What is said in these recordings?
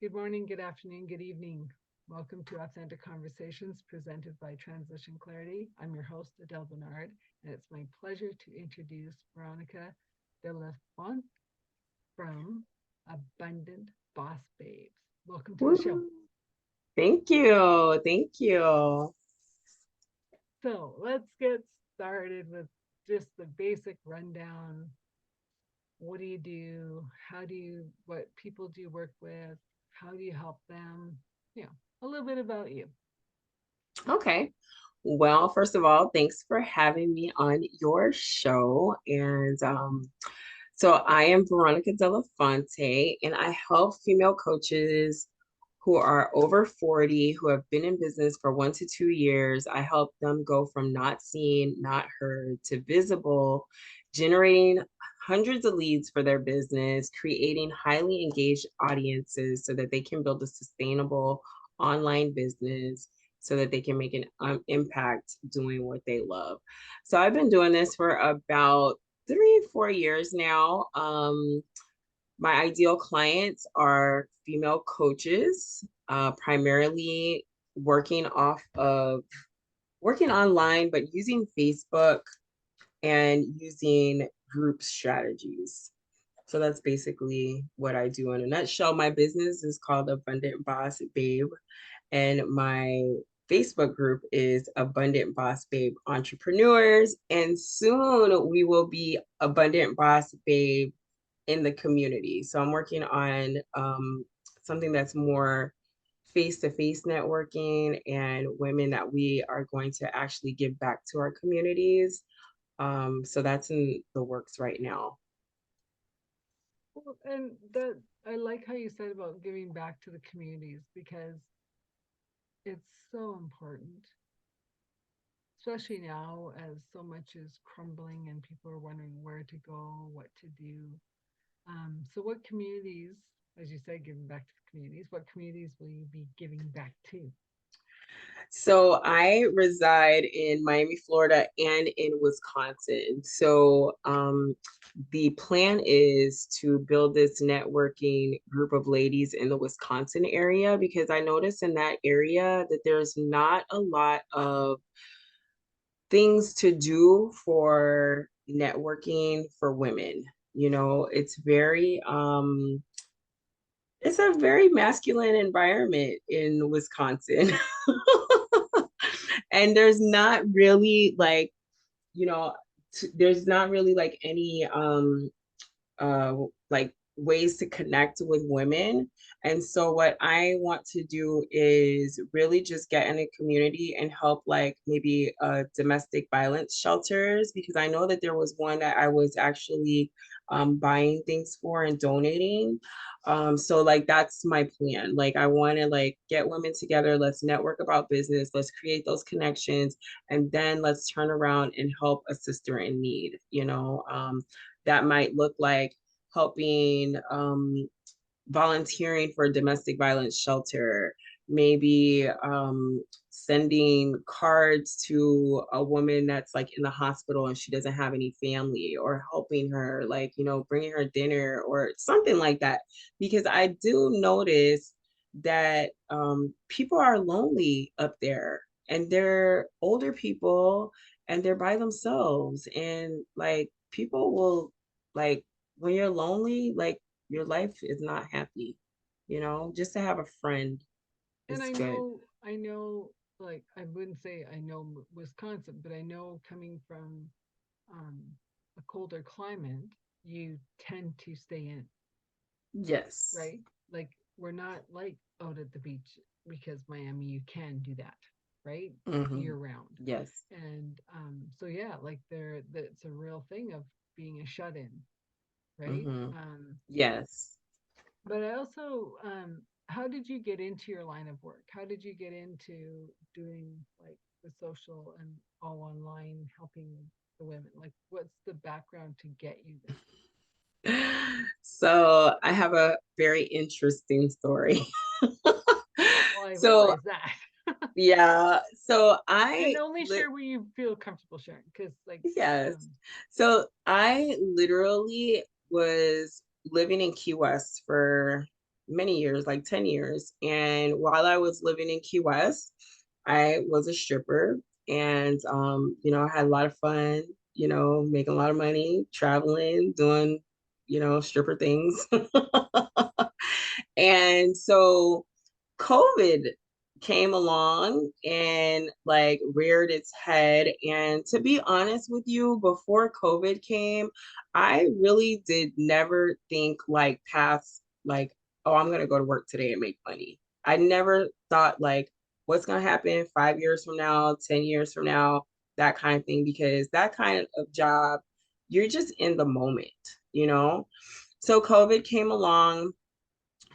Good morning, good afternoon, good evening. Welcome to Authentic Conversations presented by Transition Clarity. I'm your host, Adele Bernard, and it's my pleasure to introduce Veronica de la Fonte from Abundant Boss Babes. Welcome to the show. Woo. Thank you. Thank you. So let's get started with just the basic rundown. What do you do? What people do you work with? How do you help them? You know, a little bit about you. Okay. Well, first of all, thanks for having me on your show. So I am Veronica de la Fonte, and I help female coaches who are over 40, who have been in business for 1 to 2 years. I help them go from not seen, not heard to visible, generating hundreds of leads for their business, creating highly engaged audiences so that they can build a sustainable online business so that they can make an impact doing what they love. So I've been doing this for about 3 or 4 years now. My ideal clients are female coaches, primarily working off of working online, but using Facebook and using group strategies. So that's basically what I do in a nutshell. My business is called Abundant Boss Babe, and my Facebook group is Abundant Boss Babe Entrepreneurs. And soon we will be Abundant Boss Babe in the community. So I'm working on something that's more face-to-face networking and women that we are going to actually give back to our communities. So that's in the works right now. Well, and that I like how you said about giving back to the communities because it's so important, especially now as so much is crumbling and people are wondering where to go, what to do. So, what communities, as you said, giving back to the communities, what communities will you be giving back to? So I reside in Miami, Florida, and in Wisconsin. The plan is to build this networking group of ladies in the Wisconsin area because I notice in that area that there's not a lot of things to do for networking for women. You know, it's a very masculine environment in Wisconsin. And there's not really like, you know, there's not really like any uh like ways to connect with women. And so what I want to do is really just get in a community and help like maybe domestic violence shelters, because I know that there was one that I was actually buying things for and donating. So like that's my plan. Like I want to like get women together, let's network about business, let's create those connections, and then let's turn around and help a sister in need, that might look like helping volunteering for a domestic violence shelter, maybe sending cards to a woman that's like in the hospital and she doesn't have any family, or helping her, like, bringing her dinner or something like that. Because I do notice that people are lonely up there, and they're older people and they're by themselves. And like people will, like, when you're lonely, like your life is not happy, just to have a friend And is good. like, I wouldn't say I know Wisconsin, but I know coming from um, a colder climate, you tend to stay in, Yes. right? Like, we're not like out at the beach because Miami, you can do that, right? Hmm. Year round. Yes. And so, yeah, like that's a real thing of being a shut in, right? Hmm. Yes. But I also, how did you get into your line of work? How did you get into doing like the social and all online helping the women? Like, what's the background to get you there? So I have a very interesting story. Well, I So realize that. yeah, so And only share what you feel comfortable sharing, because, like, yes. So I literally was living in Key West for many years, like 10 years. And while I was living in Key West, I was a stripper and I had a lot of fun, making a lot of money, traveling, doing, stripper things. And so COVID came along and like reared its head. And to be honest with you, before COVID came, I really did never think like past like, oh, I'm gonna go to work today and make money. I never thought like what's gonna happen 5 years from now, 10 years from now, that kind of thing, because that kind of job, you're just in the moment, you know? So COVID came along,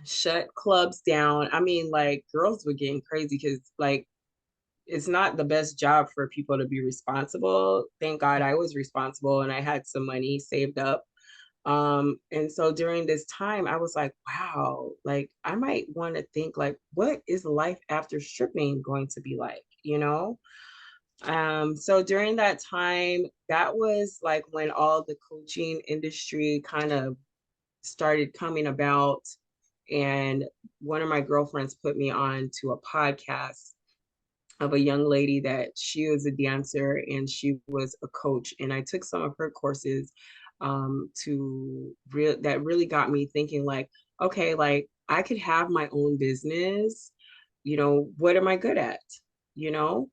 shut clubs down. I mean, like girls were getting crazy because like it's not the best job for people to be responsible. Thank God I was responsible and I had some money saved up. And so during this time, I was like, wow, like I might want to think like, what is life after stripping going to be like, you know? So during that time, that was like when all the coaching industry kind of started coming about. And one of my girlfriends put me on to a podcast of a young lady that she was a dancer and she was a coach. And I took some of her courses that really got me thinking like, okay, like I could have my own business. What am I good at? You know?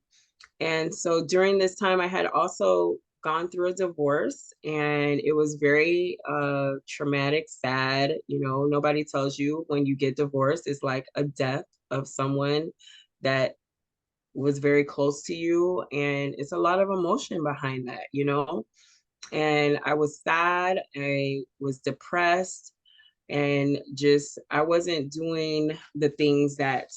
And so during this time, I had also gone through a divorce and it was very traumatic, sad. Nobody tells you when you get divorced, it's like a death of someone that was very close to you. And it's a lot of emotion behind that. And I was sad, I was depressed, and just I wasn't doing the things that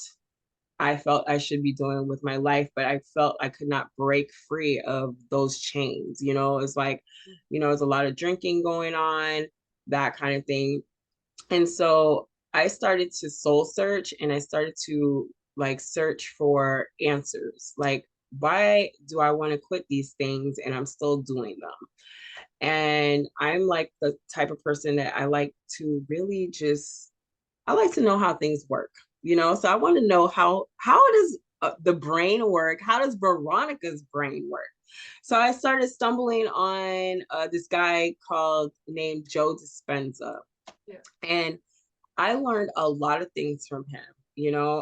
I felt I should be doing with my life, but I felt I could not break free of those chains. It's like, there's a lot of drinking going on, that kind of thing. And so I started to soul search and I started to like search for answers. Like, why do I want to quit these things and I'm still doing them? And I'm like the type of person that I like to really just I like to know how things work. So I want to know how does the brain work? How does Veronica's brain work? So I started stumbling on this guy called named Joe Dispenza, Yeah. and I learned a lot of things from him.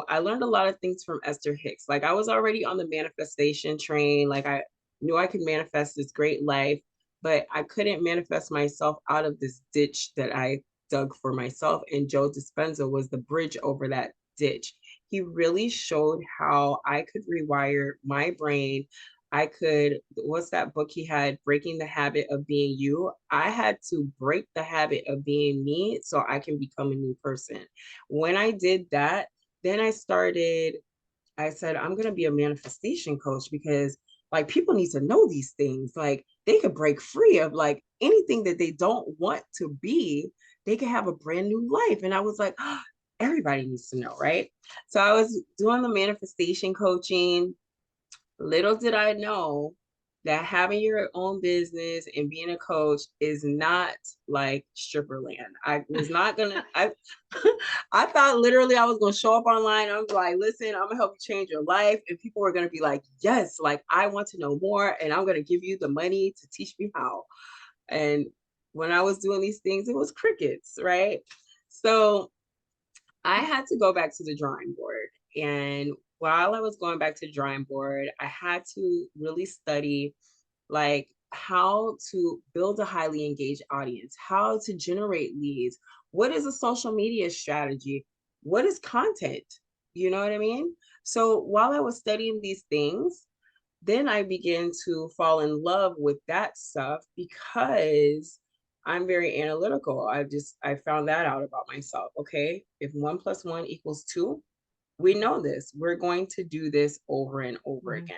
I learned a lot of things from Esther Hicks. Like I was already on the manifestation train. Like I knew I could manifest this great life, but I couldn't manifest myself out of this ditch that I dug for myself. And Joe Dispenza was the bridge over that ditch. He really showed how I could rewire my brain. What's that book he had, Breaking the Habit of Being You? I had to break the habit of being me so I can become a new person. When I did that, then I said, I'm going to be a manifestation coach because like people need to know these things. Like they could break free of like anything that they don't want to be. They could have a brand new life. And I was like, oh, everybody needs to know, right? So I was doing the manifestation coaching. Little did I know that having your own business and being a coach is not like stripper land. I was not gonna, I I thought literally I was gonna show up online. I'm like, listen, I'm gonna help you change your life. And people were gonna be like, yes, like I want to know more, and I'm gonna give you the money to teach me how. And when I was doing these things, it was crickets, right? So I had to go back to the drawing board. And while I was going back to the drawing board, I had to really study like how to build a highly engaged audience, how to generate leads, what is a social media strategy, what is content? You know what I mean? So while I was studying these things, then I began to fall in love with that stuff because I'm very analytical. I found that out about myself. Okay, if 1 + 1 = 2, we know this. We're going to do this over and over Mhm. again.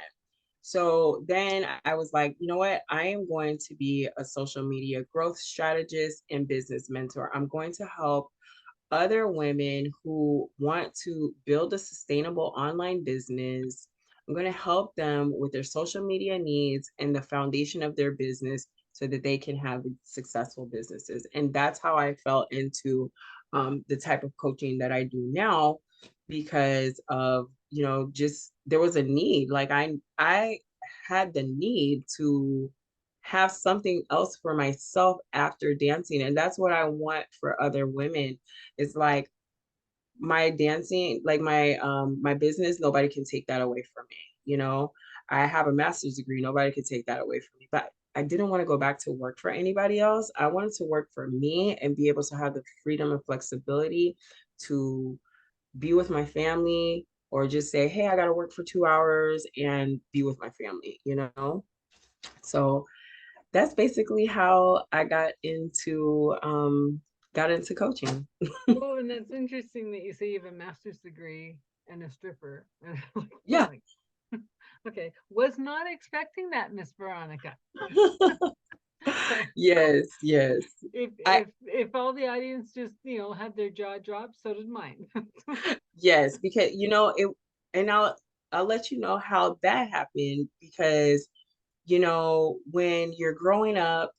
So then I was like, you know what? I am going to be a social media growth strategist and business mentor. I'm going to help other women who want to build a sustainable online business. I'm going to help them with their social media needs and the foundation of their business so that they can have successful businesses. And that's how I fell into the type of coaching that I do now because of, just there was a need. Like I had the need to have something else for myself after dancing. And that's what I want for other women. It's like my dancing, like my business, nobody can take that away from me. I have a master's degree, nobody can take that away from me. But I didn't want to go back to work for anybody else. I wanted to work for me and be able to have the freedom and flexibility to be with my family, or just say, hey, I got to work for 2 hours and be with my family. So that's basically how I got into coaching. Well, and that's interesting that you say you have a master's degree and a stripper. And I'm Yeah. like, okay, was not expecting that, Miss Veronica. So Yes, yes. I if all the audience just had their jaw drop, so did mine. Yes, because it, and I'll let you know how that happened, because when you're growing up,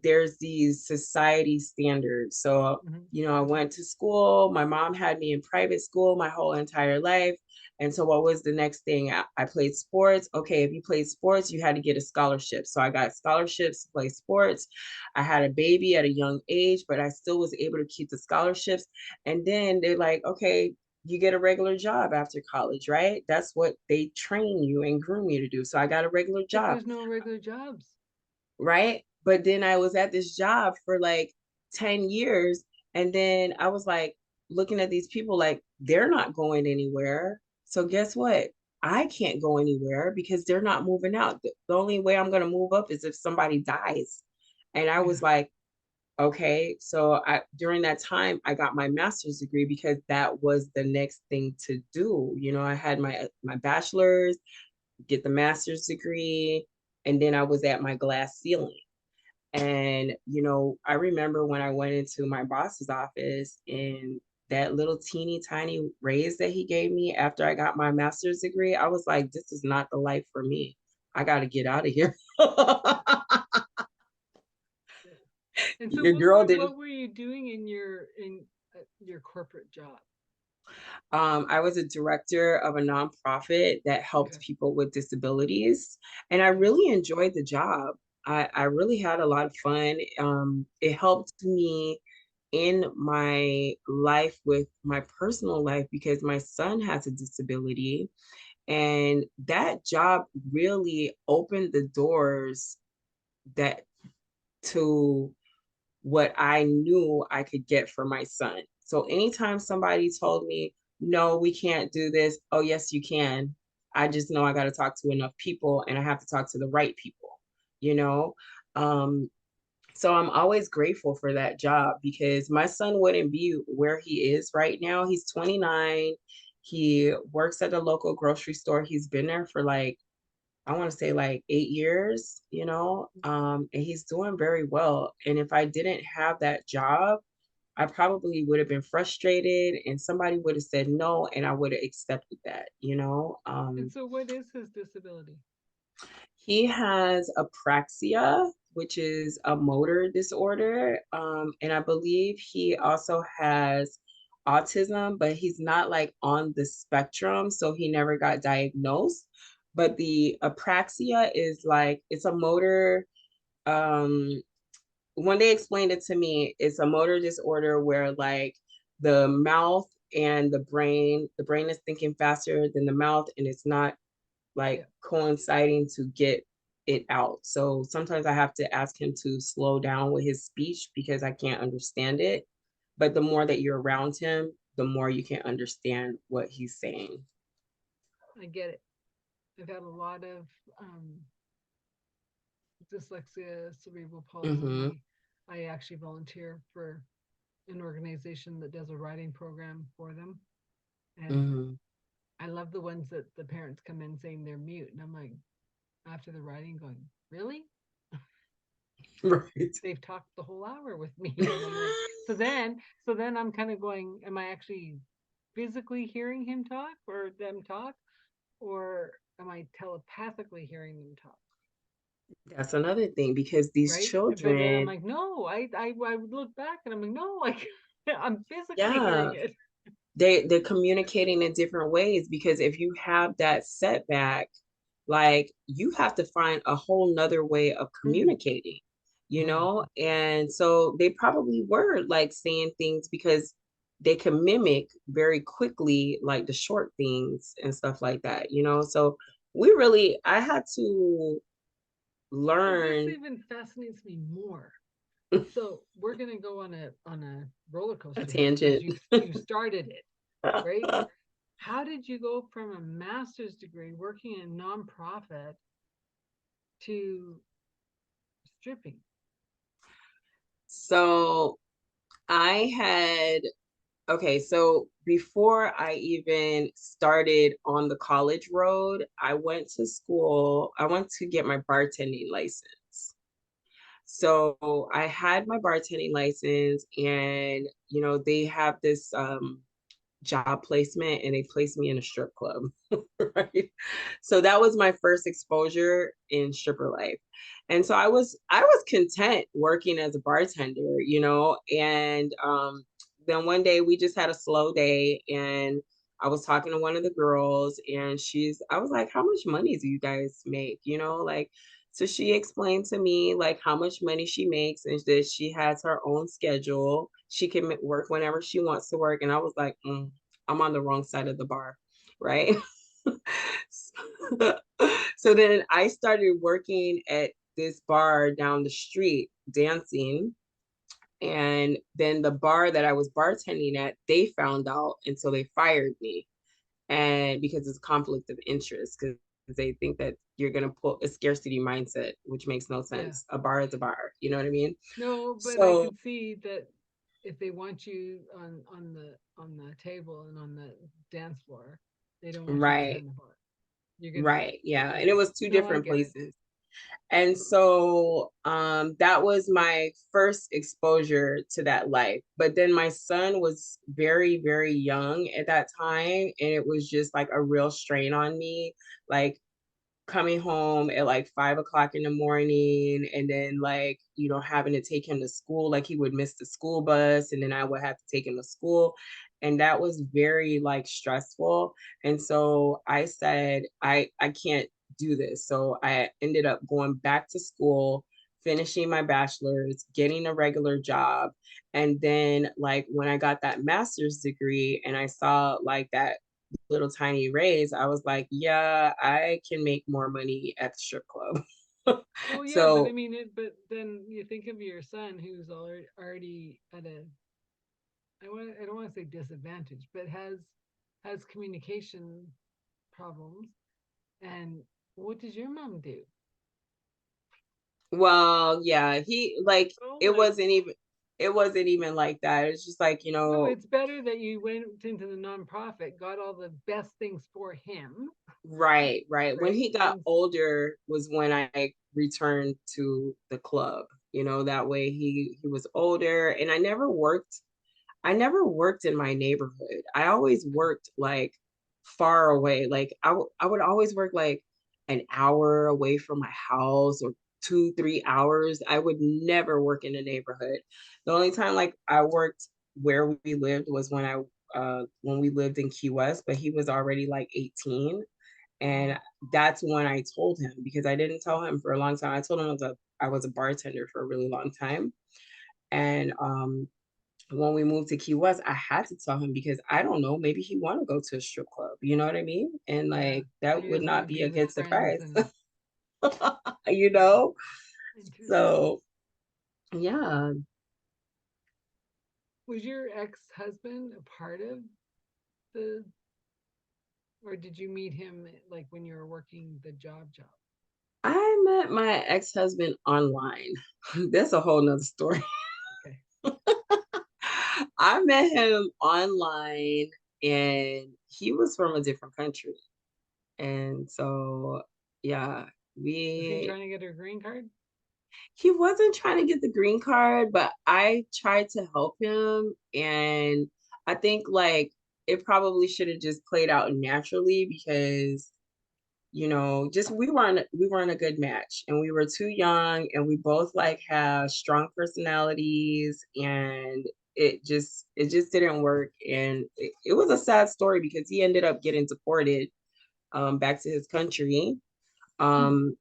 there's these society standards. So, Mhm. I went to school. My mom had me in private school my whole entire life. And so, what was the next thing? I played sports. Okay, if you played sports, you had to get a scholarship. So, I got scholarships to play sports. I had a baby at a young age, but I still was able to keep the scholarships. And then they're like, okay, you get a regular job after college, right? That's what they train you and groom you to do. So, I got a regular But job, there's no regular jobs. right? But then I was at this job for like 10 years. And then I was like looking at these people like they're not going anywhere. So guess what? I can't go anywhere because they're not moving out. The only way I'm going to move up is if somebody dies. And I Yeah. was like, okay. So during that time, I got my master's degree because that was the next thing to do. I had my bachelor's, get the master's degree, and then I was at my glass ceiling. And, I remember when I went into my boss's office, and that little teeny tiny raise that he gave me after I got my master's degree, I was like, this is not the life for me. I got to get out of here. Yeah. And so Your girl didn't. what were you doing in your corporate job? I was a director of a nonprofit that helped Okay. people with disabilities, and I Okay. really enjoyed the job. I really had a lot of fun. It helped me in my life with my personal life because my son has a disability, and that job really opened the doors that to what I knew I could get for my son. So anytime somebody told me, no, we can't do this, oh, yes, you can. I just know I got to talk to enough people, and I have to talk to the right people, you know? Um, so I'm always grateful for that job because my son wouldn't be where he is right now. He's 29. He works at a local grocery store. He's been there for like, I want to say like 8 years, and he's doing very well. And if I didn't have that job, I probably would have been frustrated and somebody would have said no, and I would have accepted that. And so what is his disability? He has apraxia, which is a motor disorder. And I believe he also has autism, but he's not like on the spectrum. So he never got diagnosed. But the apraxia is like, it's a motor. Um, when they explained it to me, it's a motor disorder where like the mouth and the brain is thinking faster than the mouth, and it's not Yeah. like coinciding to get it out. So sometimes I have to ask him to slow down with his speech because I can't understand it. But the more that you're around him, the more you can understand what he's saying. I get it. I've had a lot of um, dyslexia, cerebral Mm-hmm. palsy. I actually volunteer for an organization that does a writing program for them. And Mm-hmm. I love the ones that the parents come in saying they're mute. And I'm like, after the writing, going, really? Right. They've talked the whole hour with me. And I'm like, so then I'm kind of going, am I actually physically hearing him talk or them talk? Or am I telepathically hearing them talk? That's another thing because these Right. But then I'm children, like, no, I would look back and I'm like, no, like I'm physically Yeah. hearing it. They're communicating in different ways because if you have that setback, like you have to find a whole nother way of Mm, communicating, mm. and so they probably were like saying things because they can mimic very quickly like the short things and stuff like that, so I had to Well, this learn even fascinates me more. So we're gonna go on a roller a coaster here because tangent. you started it, right? How did you go from a master's degree working in a nonprofit to stripping? So I had Okay, so before I even started on the college road, I went to school. I went to get my bartending license. So I had my bartending license, and they have this job placement, and they placed me in a strip club. Right? So that was my first exposure in stripper life. And so I was content working as a bartender, and then one day we just had a slow day, and I was talking to one of the girls, and I was like, how much money do you guys make? Like, so she explained to me like how much money she makes and that she has her own schedule. She can work whenever she wants to work. And I was like, I'm on the wrong side of the bar, right? So then I started working at this bar down the street dancing. And then the bar that I was bartending at, they found out. And so they fired me. And because it's conflict of interest, because they think that you're going to pull a scarcity mindset, which makes no Yeah. sense. A bar is a bar. You know what I mean? No, but I So, can see that if they want you on the table and on the dance floor, they don't want you right, behind the bar. You're gonna, right. Yeah. And yeah. it was two No, I different get it. places. And so that was my first exposure to that life. But then my son was very, very young at that time. And it was just like a real strain on me. Like coming home at like 5 o'clock in the morning and then like having to take him to school, like he would miss the school bus and then I would have to take him to school, and that was very like stressful. And so I said I can't do this, so I ended up going back to school, finishing my bachelor's, getting a regular job. And then like when I got that master's degree and I saw like that little tiny raise, I was like, yeah, I can make more money at the strip club. Well, yeah, but I So, mean it. But then you think of your son who's already at a, I don't want to say disadvantage, but has communication problems. And what does your mom do? well, yeah, he like Oh it my, wasn't even it wasn't even like that. It's just like, no, it's better that you went into the nonprofit, got all the best things for him, right, right. When right? he got And older was when I returned to the club. That way he was older, and I never worked in my neighborhood. I always worked like far away. Like I would always work like an hour away from my house or 2, 3 hours. I would never work in the neighborhood. The only time like I worked where we lived was when we lived in Key West, but he was already like 18. oh, And that's when I told him, because I didn't tell him for a long time. I told him I was a bartender for a really long time. And when we moved to Key West, I had to tell him because I don't know, maybe he want to go to a strip club. You know what I mean? And yeah. like So that he would doesn't want not to be be a with good friends surprise. and you yeah, know? interesting. So yeah. Was your ex-husband a part of the, or did you meet him like when you were working the job? I met my ex-husband online. That's a whole nother story. Okay. I met him online, and he was from a different country. And so yeah, Was he we trying to get her green card? he wasn't trying to get the green card, but I tried to help him. And I think like it probably should have just played out naturally because, just we weren't a good match, and we were too young, and we both like have strong personalities, and it just didn't work. And it was a sad story because he ended up getting deported back to his country. Um,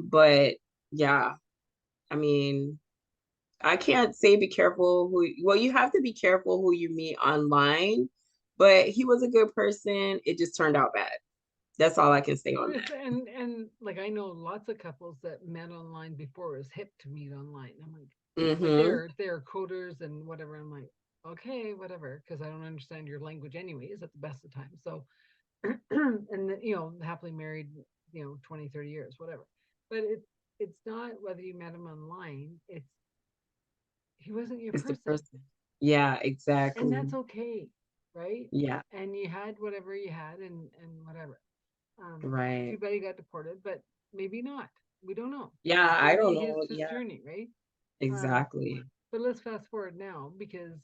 but yeah, I mean, I can't say be careful well, you have to be careful who you meet online, but he was a good person. It just turned out bad. That's all I can say on that. And like I know lots of couples that met online before it was hip to meet online. I'm like Mm-hmm. they're coders and whatever. I'm like, okay, whatever, because I don't understand your language anyways at the best of times. So and then, happily married, 20, 30 years, whatever. But it's not whether you met him online, it's he wasn't your It's the person. person. Yeah, And exactly. that's okay, right? Yeah, And you had whatever you had and whatever. Too right. bad he got deported, but maybe not. We don't know. His Yeah, I don't journey, his know. his Yeah, journey, right? Um, exactly. but let's fast forward now because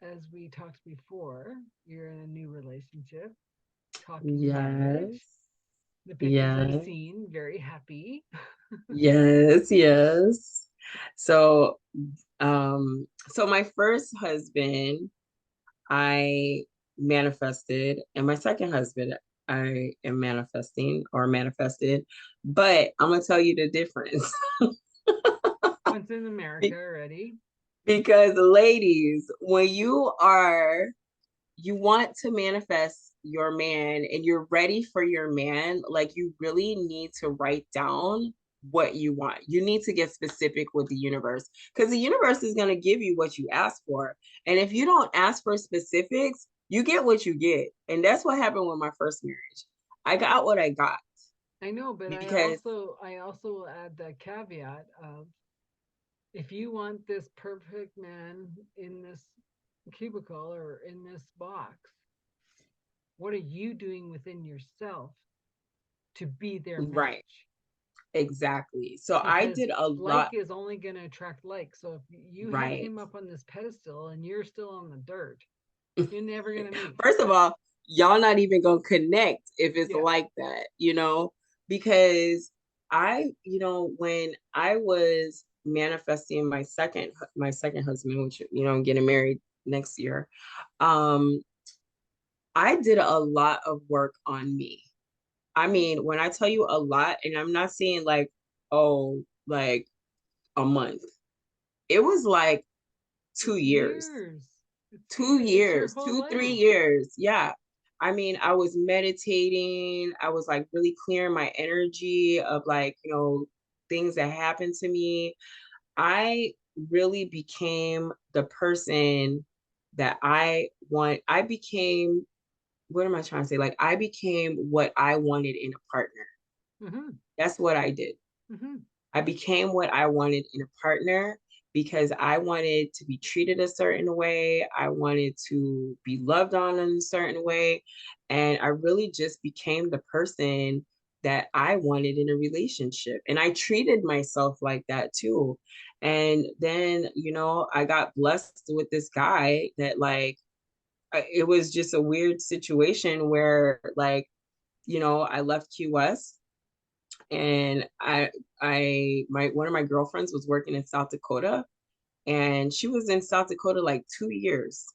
as we talked before, you're in a new relationship, talking Yes. marriage. The pictures I've Yes. seen, very happy. Yes, yes. So, so my first husband, I manifested, and my second husband, I am manifesting or manifested, but I'm gonna tell you the difference. Once in America already. Because ladies, when you want to manifest your man and you're ready for your man, like you really need to write down what you want. You need to get specific with the universe because the universe is going to give you what you ask for. And if you don't ask for specifics, you get what you get. And that's what happened with my first marriage. I got what I got I know, but because I also will add the caveat of if you want this perfect man in this cubicle or in this box, what are you doing within yourself to be their right, match? exactly. So I Because did a like lot is only going to attract like. So if you have right. him up on this pedestal and you're still on the dirt, you're never going to meet. First of all, y'all not even gonna connect if it's Yeah. like that, because when I was manifesting my second husband, which I'm getting married next year, um, I did a lot of work on me. I mean, when I tell you a lot, and I'm not saying like, oh, like a month, it was like two It's years. years. It's 2 years, your whole two, life. 3 years. Yeah. I mean, I was meditating. I was like really clearing my energy of like, things that happened to me. I really became the person that I want. I became, what am I trying to say? Like, I became what I wanted in a partner. Hmm. That's what I did. Hmm. I became what I wanted in a partner because I wanted to be treated a certain way. I wanted to be loved on in a certain way. And I really just became the person that I wanted in a relationship. And I treated myself like that too. And then, I got blessed with this guy that, like, it was just a weird situation where, like, I left QS and I my one of my girlfriends was working in South Dakota, and she was in South Dakota like 2 years.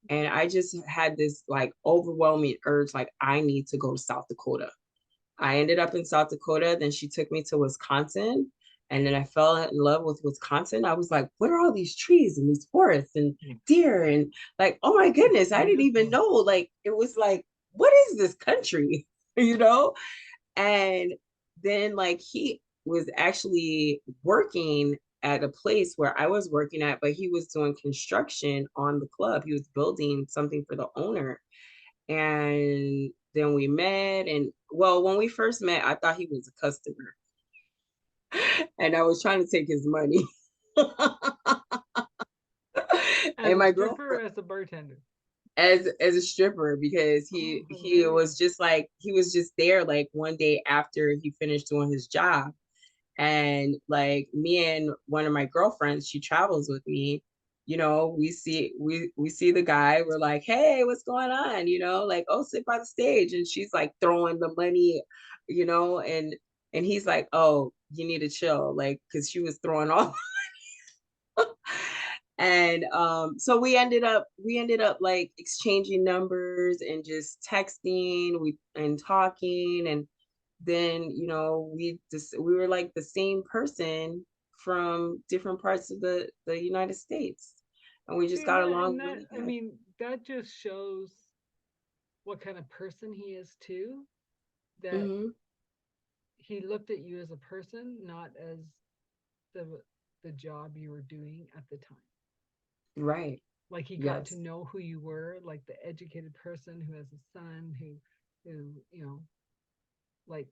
And I just had this like overwhelming urge, like I need to go to South Dakota. I ended up in South Dakota, then she took me to Wisconsin, and then I fell in love with Wisconsin. I was like, what are all these trees and these forests and deer and like, oh my It's goodness, I didn't even beautiful. know. Like it was like, what is this country? you know? And then like he was actually working at a place where I was working at, but he was doing construction on the club. He was building something for the owner. And then we met. And well, when we first met, I thought he was a customer and I was trying to take his money. As And a my stripper, girlfriend, as a bartender. as a stripper, because Oh, he was hilarious. just like he was just there like one day after he finished doing his job. And like me and one of my girlfriends, she travels with me, we see the guy, we're like, hey, what's going on, like, oh, sit by the stage. And she's like throwing the money, and he's like, oh, you need to chill, like, because she was throwing off. And so we ended up like exchanging numbers and just texting and talking, and then we were like the same person from different parts of the United States, and we just See, and got that, along and that, really I good. mean, that just shows what kind of person he is too. That Hmm. he looked at you as a person, not as the the job you were doing at the time. Right. Like he got to Yes. know who you were, like the educated person who has a son who like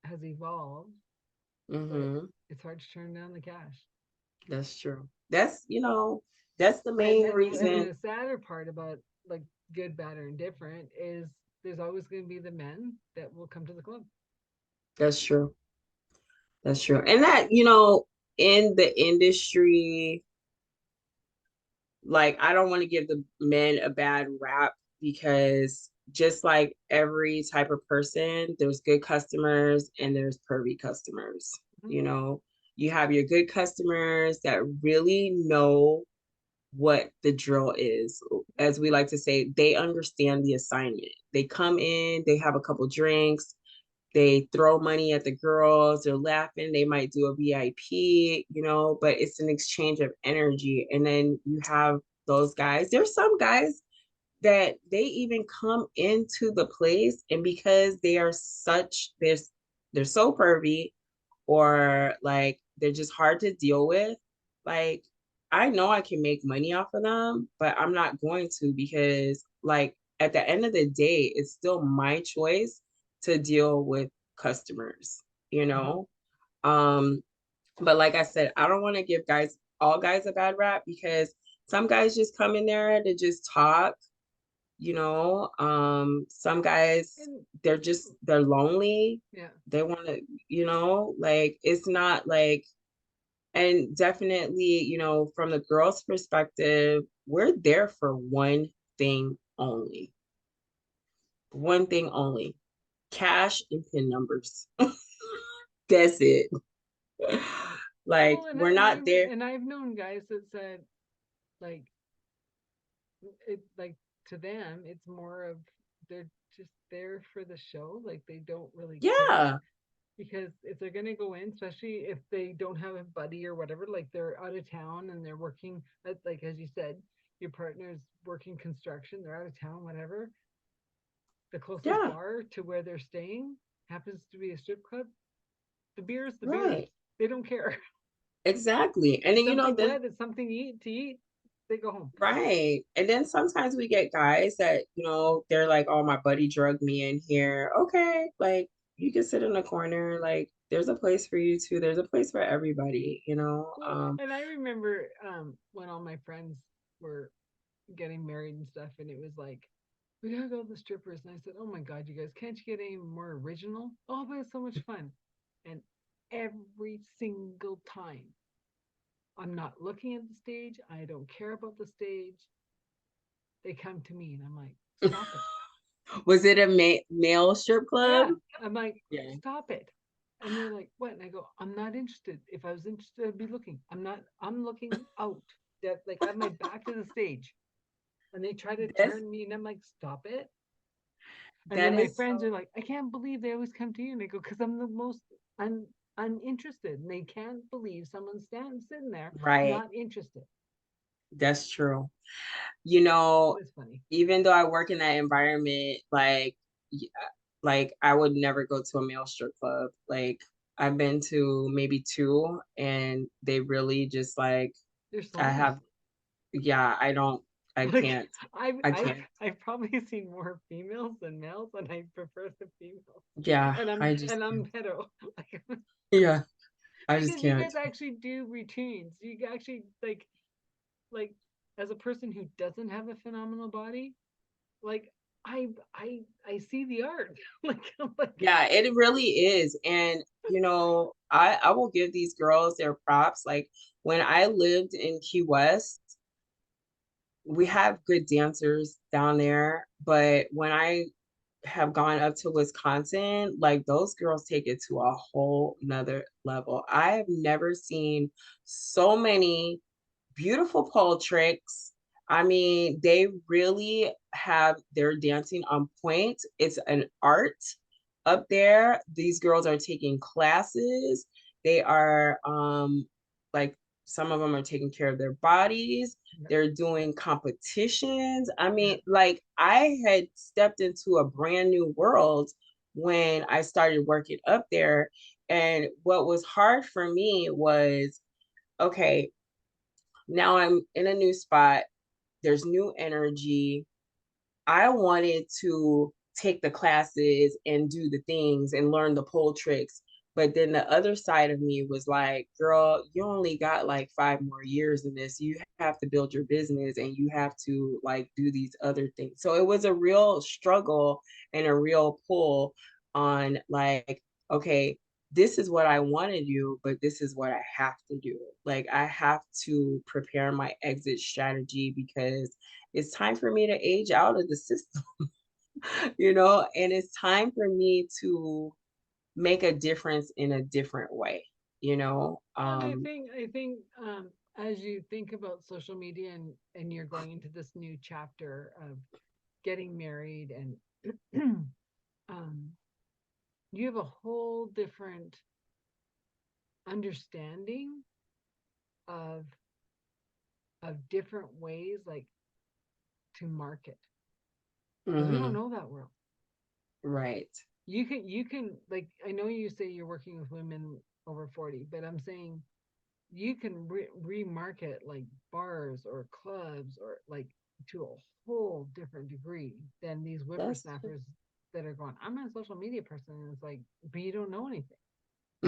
has evolved, but Hmm. it's hard to turn down the cash. That's true. That's the And main and the and reason. the sadder part about like good, bad, or indifferent is there's always going to be the men that will come to the club. That's true. That's true. And that, in the industry, like I don't want to give the men a bad rap, because just like every type of person, there's good customers and there's pervy customers. Mhm. You know, you have your good customers that really know what the drill is. As we like to say, they understand the assignment. They come in, they have a couple drinks, they throw money at the girls, they're laughing, they might do a VIP, but it's an exchange of energy. And then you have those guys. There's some guys that they even come into the place, and because they're so pervy, or like they're just hard to deal with, like I know I can make money off of them, but I'm not going to, because like at the end of the day, it's still my choice to deal with customers, you Uh-huh. know? Um, but like I said, I don't want to give all guys a bad rap, because some guys just come in there to just talk, some guys, And they're lonely. yeah, They want to, like it's not like, and definitely, from the girl's perspective, we're there for thing only, one thing only, cash and pin numbers. That's it. Like well, and we're not there. I've known guys that said like it like to them it's more of they're just there for the show, like they don't really care Yeah, because if they're going to go in, especially if they don't have a buddy or whatever, like they're out of town and they're working at, like as you said, your partner's working construction, they're out of town, whatever, the closest yeah, bar to where they're staying happens to be a strip club, the beer is the beer, right, they don't care. exactly. And It's then something then wet, it's something to eat, they go home. right. And then sometimes we get guys that, they're like, oh, my buddy drugged me in here. Okay, like you can sit in the corner. Like there's a place for you too. There's a place for everybody, you know. Well, and I remember when all my friends were getting married and stuff, and it was like, we gotta go to the strippers. And I said, oh my God, you guys, can't you get any more original? Oh, but it's so much fun. And every single time, I'm not looking at the stage, I don't care about the stage. They come to me, and I'm like, stop it. Was it a male strip club? Yeah. I'm like, Yeah. stop it. And they're like, what? And I go, I'm not interested. If I was interested, I'd be looking. I'm not, I'm looking out. That like I have my back to the stage. And they try to That's turn me, and I'm like, stop it. And that then my is friends are so like, I can't believe they always come to you. And I go, because I'm the most uninterested. And they can't believe someone's sitting there right. not interested. That's true. You It know, was funny. even though I work in that environment, like I would never go to a male strip club. Like I've been to maybe two, and they really just like They're I slimy. have, yeah, I Like can't, I've I I've can't. I've probably seen more females than males, and I prefer the females. Yeah, And I just I'm can't. hetero. Like, Yeah, I just because you can't. guys actually do routines. You actually like as a person who doesn't have a phenomenal body, like I see the art. like I'm like Yeah, it really is. And I will give these girls their props. Like when I lived in Key West, we have good dancers down there, but when I have gone up to Wisconsin, like those girls take it to a whole nother level. I have never seen so many beautiful pole tricks. I mean, they really have their dancing on point. It's an art up there. These girls are taking classes. They are like some of them are taking care of their bodies. Yeah. They're doing competitions. I Yeah. mean, like I had stepped into a brand new world when I started working up there. And what was hard for me was, okay, now I'm in a new spot. There's new energy. I wanted to take the classes and do the things and learn the pole tricks. But then the other side of me was like, girl, you only got like 5 more years in this. You have to build your business and you have to like do these other things. So it was a real struggle and a real pull on like, okay, this is what I want to do, but this is what I have to do. Like I have to prepare my exit strategy because it's time for me to age out of the system, and it's time for me to make a difference in a different way, you know? And I think as you think about social media and you're going into this new chapter of getting married and um you have a whole different understanding of different ways like to market because we don't Hmm. know that world. Right. You can like I know you say you're working with women over 40, but I'm saying you can remarket like bars or clubs or like to a whole different degree than these That's whippersnappers that are going, I'm a social media person, and it's like, but you don't know anything.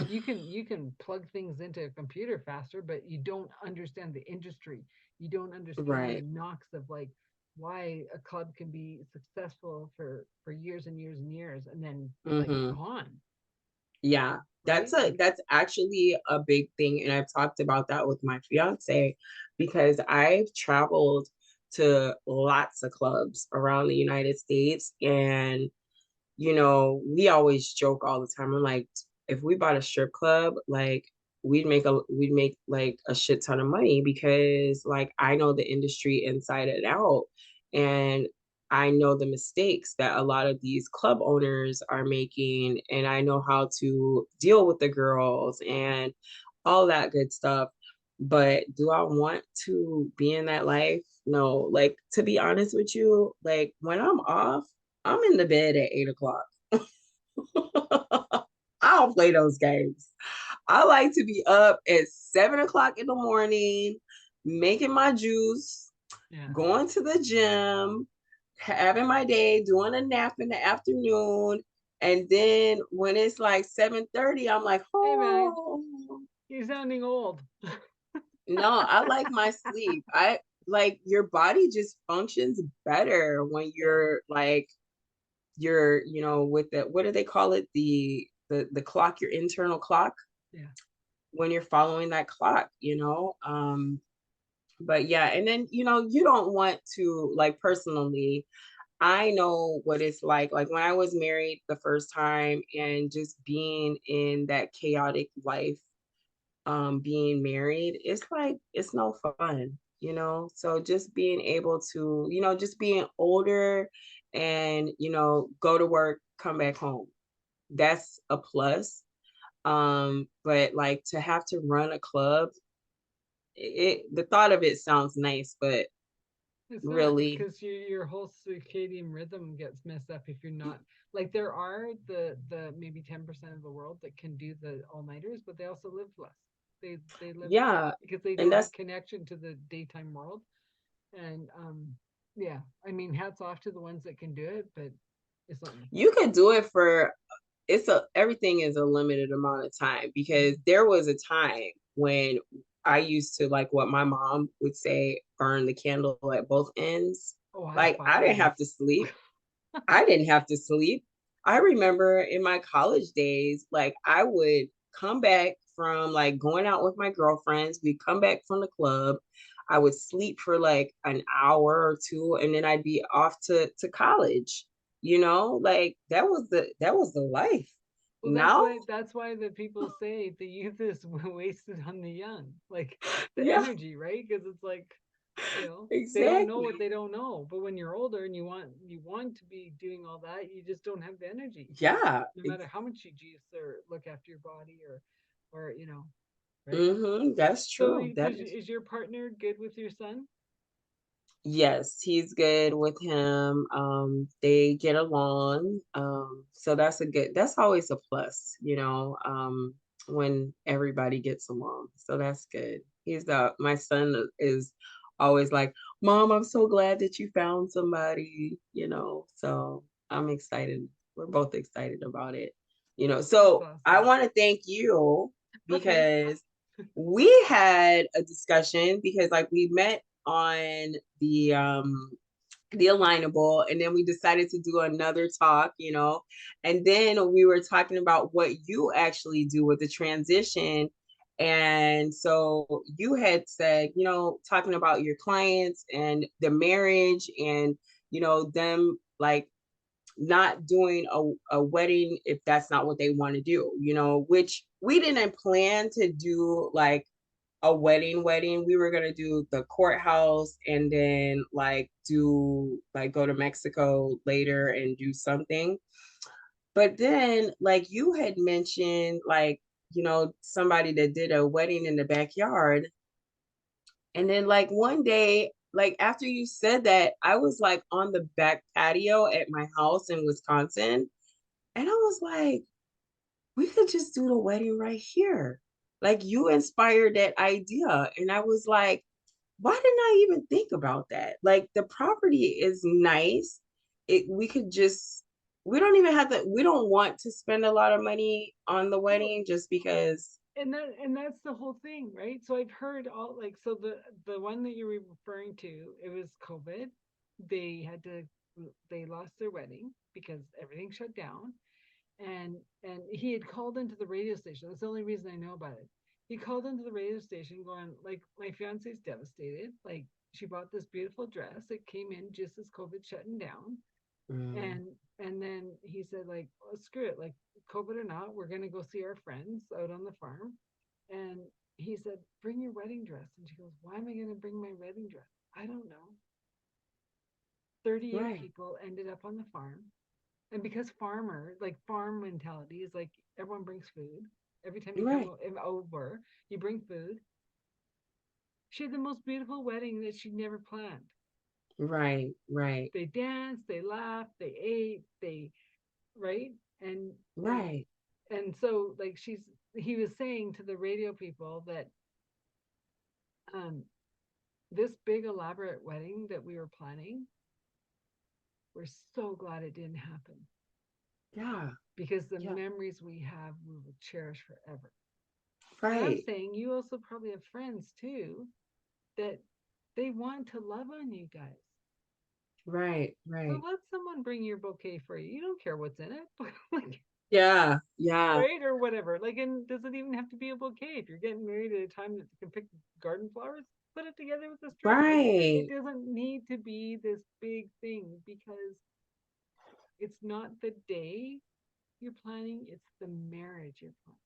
You can plug things into a computer faster, but you don't understand the industry. You don't understand the right. knocks of like why a club can be successful for years and years and years and then like Hmm. gone, Yeah. right? Like That's actually a big thing. And I've talked about that with my fiance because I've traveled to lots of clubs around the United States. And we always joke all the time. I'm like, if we bought a strip club, like we'd make like a shit ton of money because like I know the industry inside and out. And I know the mistakes that a lot of these club owners are making, and I know how to deal with the girls and all that good stuff. But do I want to be in that life? No. Like, to be honest with you, like when I'm off, I'm in the bed at 8 o'clock. I don't play those games. I like to be up at 7 o'clock in the morning, making my juice, yeah. going to the gym, having my day, doing a nap in the afternoon. And then when it's like 7:30, I'm like, Hey man, oh you're sounding old. no, I like my sleep. I like your body just functions better when Yeah. you're with the what do they call it? The clock, your internal clock, Yeah. when you're following that clock. But yeah, and then you don't want to, like, personally, I know what it's like when I was married the first time and just being in that chaotic life, being married, it's like it's no fun. So just being able to, just being older and go to work, come back home, that's a plus. But like to have to run a club, the thought of it sounds nice, but It's not really, because your whole circadian rhythm gets messed up if you're not like there are the maybe 10% of the world that can do the all nighters, but they also live less. They live yeah. because they And don't have that's, connection to the daytime world. And yeah, I mean hats off to the ones that can do it, but it's not my thing. you could do it for, everything is a limited amount of time, because Mhm. there was a time when I used to, like, what my mom would say, burn the candle at both ends. Oh, high Like I didn't five. have to sleep. I didn't have to sleep. I remember in my college days, like I would come back from like going out with my girlfriends. We'd come back from the club. I would sleep for like an hour or two, and then I'd be off to college. Like that was the life. Well, No? that's why the people say the youth is wasted on the young, like the Yeah, energy, right? Because it's like, they don't know what exactly. they don't know. But when you're older and you want to be doing all that, you just don't have the energy, Yeah. no matter how much you juice or look after your body or right? That's So true. That is. is your partner good with your son? Yes, he's good with him. They get along. So that's always a plus, when everybody gets along. So that's good. My son is always like, Mom, I'm so glad that you found somebody. So I'm excited. We're both excited about it. That's So I awesome. want to thank you Okay. because we had a discussion because like we met on the alignable, and then we decided to do another talk. And then we were talking about what you actually do with the transition. And so you had said, talking about your clients and the marriage and them like not doing a wedding if that's not what they want to do, which we didn't plan to do like a wedding. We were gonna do the courthouse and then go to Mexico later and do something. But then like you had mentioned somebody that did a wedding in the backyard. And then like one day, like after you said that, I was like on the back patio at my house in Wisconsin. And I was like, we could just do the wedding right here. Like you inspired that idea. And I was like, why didn't I even think about that? Like the property is nice. We don't even have to, we don't want to spend a lot of money on the Well, wedding just because. and that's the whole thing, right? So I've heard all, like, so the one that you were referring to, it was COVID. They had to they lost their wedding because everything shut down. And he had called into the radio station. That's the only reason I know about it. He called into the radio station going like, my fiance's devastated. Like, she bought this beautiful dress. It came in just as COVID shutting down. Mm, And then he said, like, oh, screw it, like, COVID or not, we're gonna go see our friends out on the farm. And he said, bring your wedding dress. And she goes, why am I gonna bring my wedding dress? I don't know. 38 right, people ended up on the farm. And because farmer, like, farm mentality is like, everyone brings food. Every time you come right, over, you bring food. She had the most beautiful wedding that she'd never planned. right, right, They danced, they laughed, they ate, they, right? And and right. and so, like, he was saying to the radio people that um this big elaborate wedding that we were planning, we're so glad it didn't happen, Yeah, because the yeah, memories we have we will cherish forever. And I'm right, saying you also probably have friends too that they want to love on you guys. right, So right. let someone bring your bouquet for you. You don't care what's in it. Like, Yeah, yeah, right, or whatever. Like, and does it even have to be a bouquet? If you're getting married at a time that you can pick garden flowers, put it together with a string. Like, it right, doesn't need to be this big thing, because it's not the day you're planning, it's the marriage you're planning.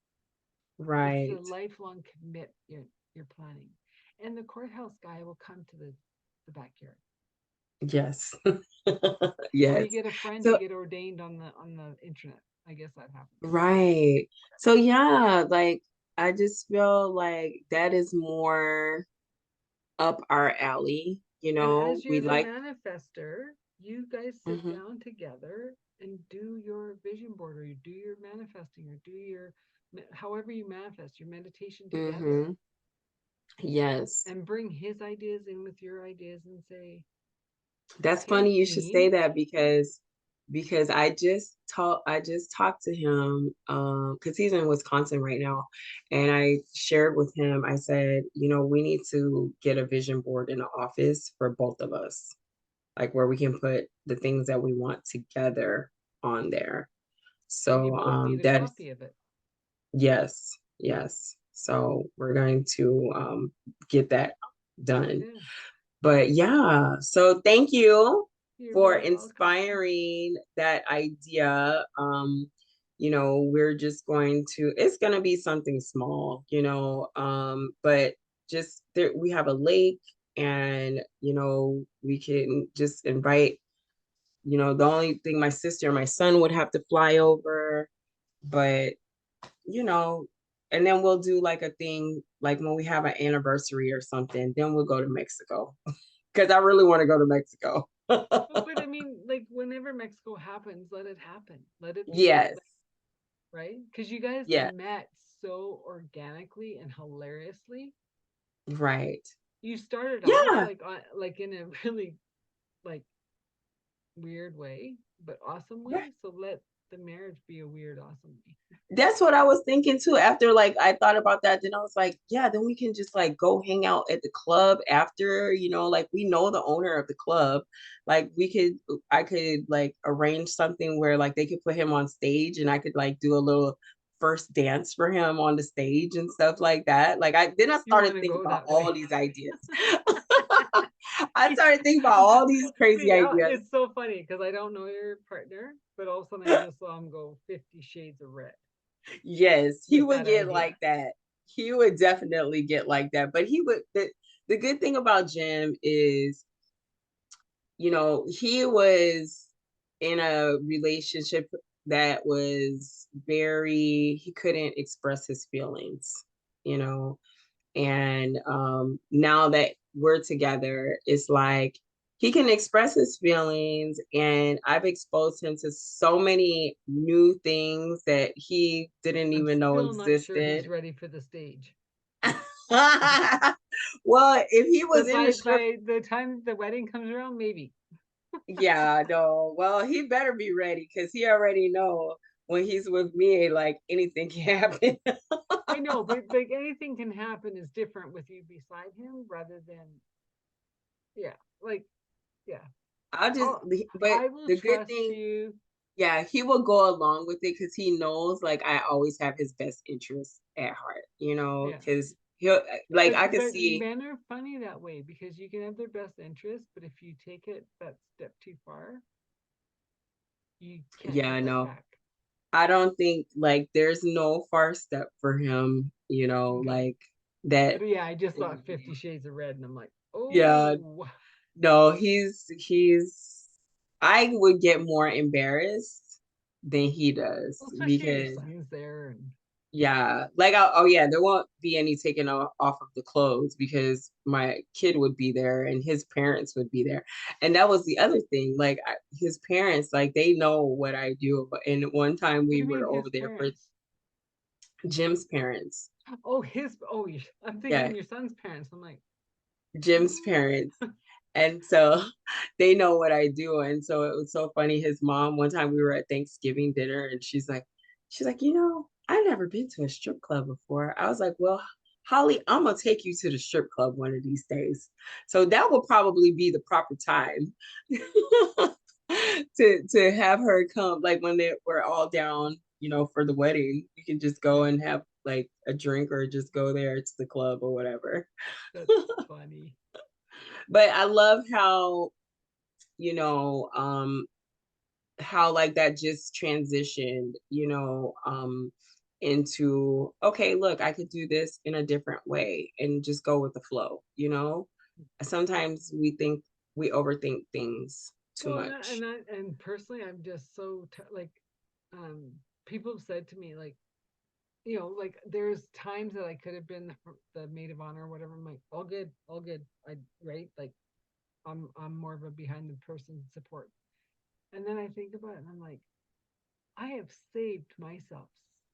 It's the right. lifelong commit you're planning. And the courthouse guy will come to the backyard. Yes. Or you Yes. get a friend to So, get ordained on the internet. I guess that happens. right. So, yeah, like, I just feel like that is more up our alley. And as We you're the like, manifester, you guys sit hmm down together and do your vision board, or you do your manifesting, or do your, however you manifest, your meditation together, hmm yes. and bring his ideas in with your ideas and say, That's okay, funny you should say team. that because I just talked to him because he's in Wisconsin right now, and I shared with him. I said, we need to get a vision board in the office for both of us, like where we can put the things that we want together on there. And you So both need a that is, copy of it. yes, yes. So we're going to get that done. Yeah. But yeah, so thank you You're for very welcome. inspiring that idea. we're just it's going to be something small, but just there, we have a lake and, we can just invite, the only thing my sister and my son would have to fly over, but, you know, and then we'll do like a thing, like when we have an anniversary or something, then we'll go to Mexico because I really want to go to Mexico. Well, but I mean, like whenever Mexico happens, let it happen. Let it be, Yes. right? Because you guys Yeah. met so organically and hilariously. Right. You started off Yeah. like in a really like weird way, but awesome Right. way. So let the marriage be a weird, awesome way. That's what I was thinking too. After like I thought about that, then I was like, yeah, then we can just like go hang out at the club after, like we know the owner of the club. Like I could like arrange something where like they could put him on stage and I could like do a little first dance for him on the stage and stuff like that. Like I You started want to thinking go about that all way. these ideas. I started thinking about all these crazy See, ideas. it's so funny because I don't know your partner, but all of a sudden I just saw him go 50 Shades of Red Yes, he with would that get idea. like that. He would definitely get like that. But the good thing about Jim is, he was in a relationship that was he couldn't express his feelings, you know, and now that we're together, it's like he can express his feelings. And I've exposed him to so many new things that he didn't I'm even know still not sure he's existed. ready for the stage. Well, if he was But in the strip, by the time the wedding comes around, maybe. yeah, no. Well, he better be ready because he already know when he's with me, like anything can happen. I know, but like anything can happen is different with you beside him rather than yeah, like yeah. I'll just, I'll but I will the good trust thing, you. yeah, he will go along with it because he knows like I always have his best interests at heart, Yeah. because he'll like I could But see, men are funny that way because you can have their best interest, but if you take it that step too far, you can't yeah, take that no. back. I don't think like there's no far step for him, Okay. like that. But yeah, I just saw 50 Shades of Red and I'm like, Yeah, oh, no, I would get more embarrassed than he does well, especially your because son's there and yeah, like oh yeah, there won't be any taking off of the clothes because my kid would be there and his parents would be there. And that was the other thing, like his parents, like they know what I do. And one time what do we you mean were his over there for parents? Jim's parents. Oh, I'm Yeah, thinking your son's parents. I'm like, Jim's oh, parents. And so they know what I do. And so it was so funny. His mom, one time we were at Thanksgiving dinner and she's like, I never been to a strip club before. I was like, well, Holly, I'm gonna take you to the strip club one of these days. So that will probably be the proper time to have her come, like when we're all down, for the wedding. You can just go yeah, and have like a drink or just go there to the club or whatever. that's funny. But I love how, you know, um, how like that just transitioned, into, okay, look, I could do this in a different way and just go with the flow. Sometimes we overthink things too Well, much. and personally, I'm just so like, um, people have said to me like, like there's times that I could have been the maid of honor or whatever. I'm like, all good, all good. I right like I'm more of a behind the person support. And then I think about it and I'm like, I have saved myself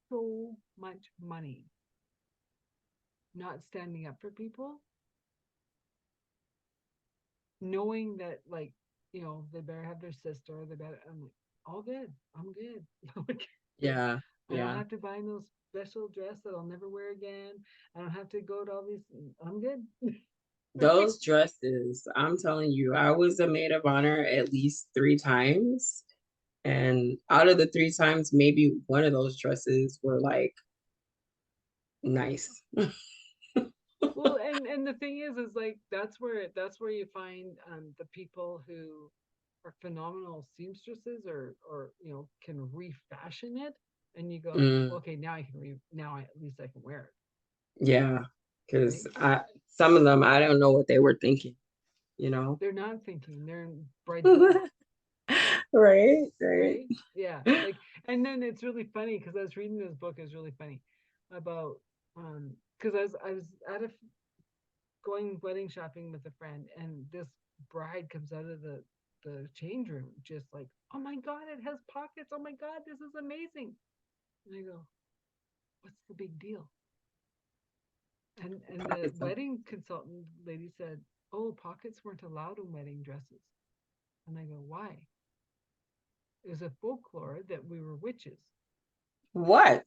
so much money not standing up for people, knowing that like, they better have their sister, they better I'm like, all good. I'm good. Like, Yeah, I don't yeah. have to buy no special dress that I'll never wear again. I don't have to go to all these I'm good. Those dresses, I'm telling you, I was a maid of honor at least 3 times. And out of the 3 times, maybe one of those dresses were like nice. Well, and the thing is like that's where you find the people who are phenomenal seamstresses or can refashion it. And you go, Mm, okay, now I can now at least I can wear yeah, it, because right? I some of them I don't know what they were thinking, you know. They're not thinking, they're in bridezilla, Right, right. right? Yeah. Like, and then it's really funny because I was reading this book, it was really funny about because I was at a going wedding shopping with a friend, and this bride comes out of the change room just like, oh my god, it has pockets, oh my god, this is amazing. And I go, what's the big deal? And the Pockets up. wedding consultant lady said, oh, pockets weren't allowed in wedding dresses. And I go, why? It was a folklore that we were witches, What?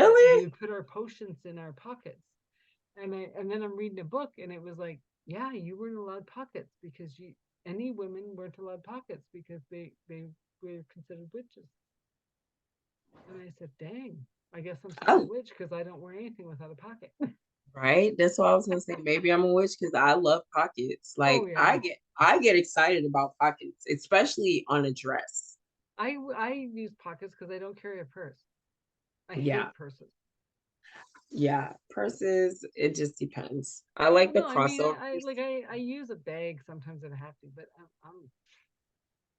that we Really? would put our potions in our pockets. And then I'm reading a book, and it was like, yeah, you weren't allowed pockets because you any women weren't allowed pockets because they were considered witches. And I said, dang, I guess I'm still a Oh, witch because I don't wear anything without a pocket. right. That's what I was gonna say. Maybe I'm a witch because I love pockets. Oh Like yeah, I get excited about pockets, especially on a dress. I use pockets because I don't carry a purse. I Yeah, hate purses. yeah. Purses, it just depends. I like the No, I mean crossovers. I use a bag sometimes if I have to, but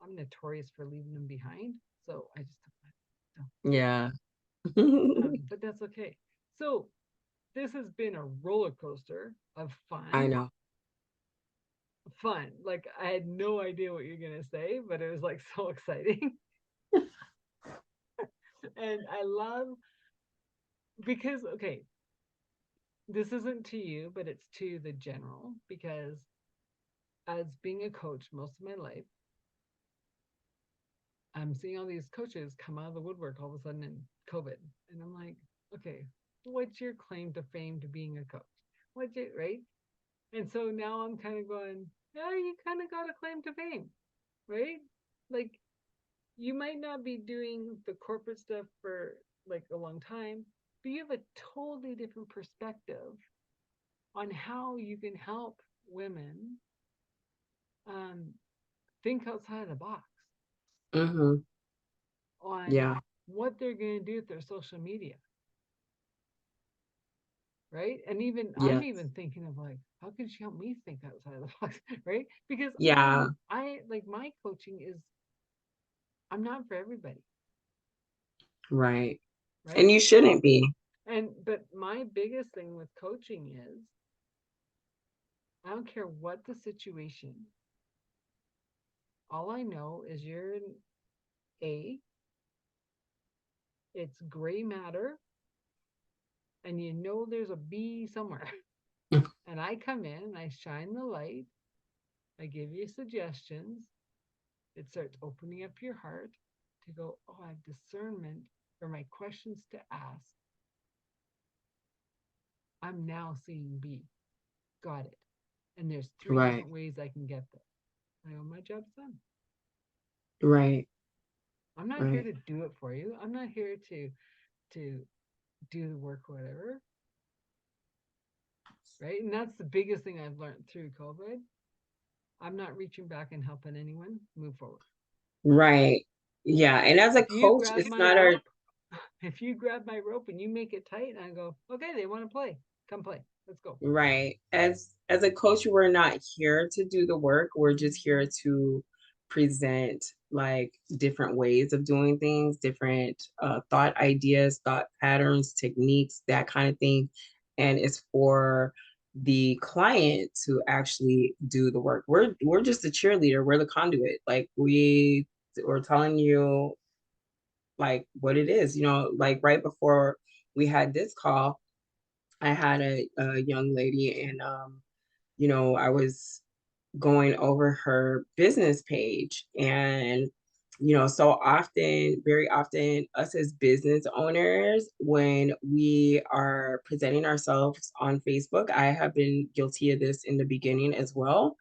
I'm notorious for leaving them behind, so I just don't. Yeah. But that's okay. So this has been a roller coaster of I fun. know. Fun. Like I had no idea what you're gonna say, but it was like so exciting. And I love because okay, this isn't to you, but it's to the general because as being a coach most of my life, I'm seeing all these coaches come out of the woodwork all of a sudden in COVID. And I'm like, okay, what's your claim to fame to being a coach? What's it, right? And so now I'm kind of going, yeah, you kind of got a claim to fame, right? Like you might not be doing the corporate stuff for like a long time, but you have a totally different perspective on how you can help women um, think outside of the box Hmm. on Yeah. what they're going to do with their social media, right? And even I'm Yes. even thinking of like, how can she help me think outside of the box, right? Because Yeah. I like my coaching is I'm not for everybody, Right. And right? you shouldn't be. And but my biggest thing with coaching is I don't care what the situation. All I know is you're an A, it's gray matter, and you know there's a B somewhere. And I come in and I shine the light, I give you suggestions, it starts opening up your heart to go, oh, I have discernment for my questions to ask. I'm now seeing B. Got it. And there's three Right. different ways I can get there. I go, my job's done. Right. I'm not here Right. to do it for you. I'm not here to do the work or whatever. Right. And that's the biggest thing I've learned through COVID. I'm not reaching back and helping anyone move forward. Right. Yeah. And as a If you coach, grab it's my not our rope, if you grab my rope and you make it tight, and I go, okay, they want to play. Come play. Let's go. right. As a coach, we're not here to do the work. We're just here to present like different ways of doing things, different thought ideas, thought patterns, techniques, that kind of thing. And it's for the client to actually do the work. We're just a cheerleader. We're the conduit. Like we're telling you like what it is. Like right before we had this call, I had a young lady, and I was going over her business page, and so often, very often, us as business owners, when we are presenting ourselves on Facebook, I have been guilty of this in the beginning as well.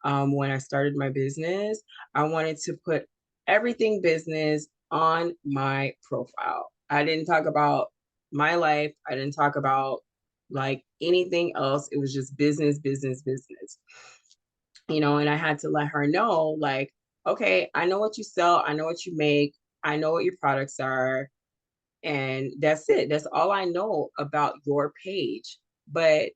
When I started my business, I wanted to put everything business on my profile. I didn't talk about my life. I didn't talk about like anything else. It was just business, business, business. And I had to let her know, like, okay, I know what you sell, I know what you make, I know what your products are. And that's it. That's all I know about your page. But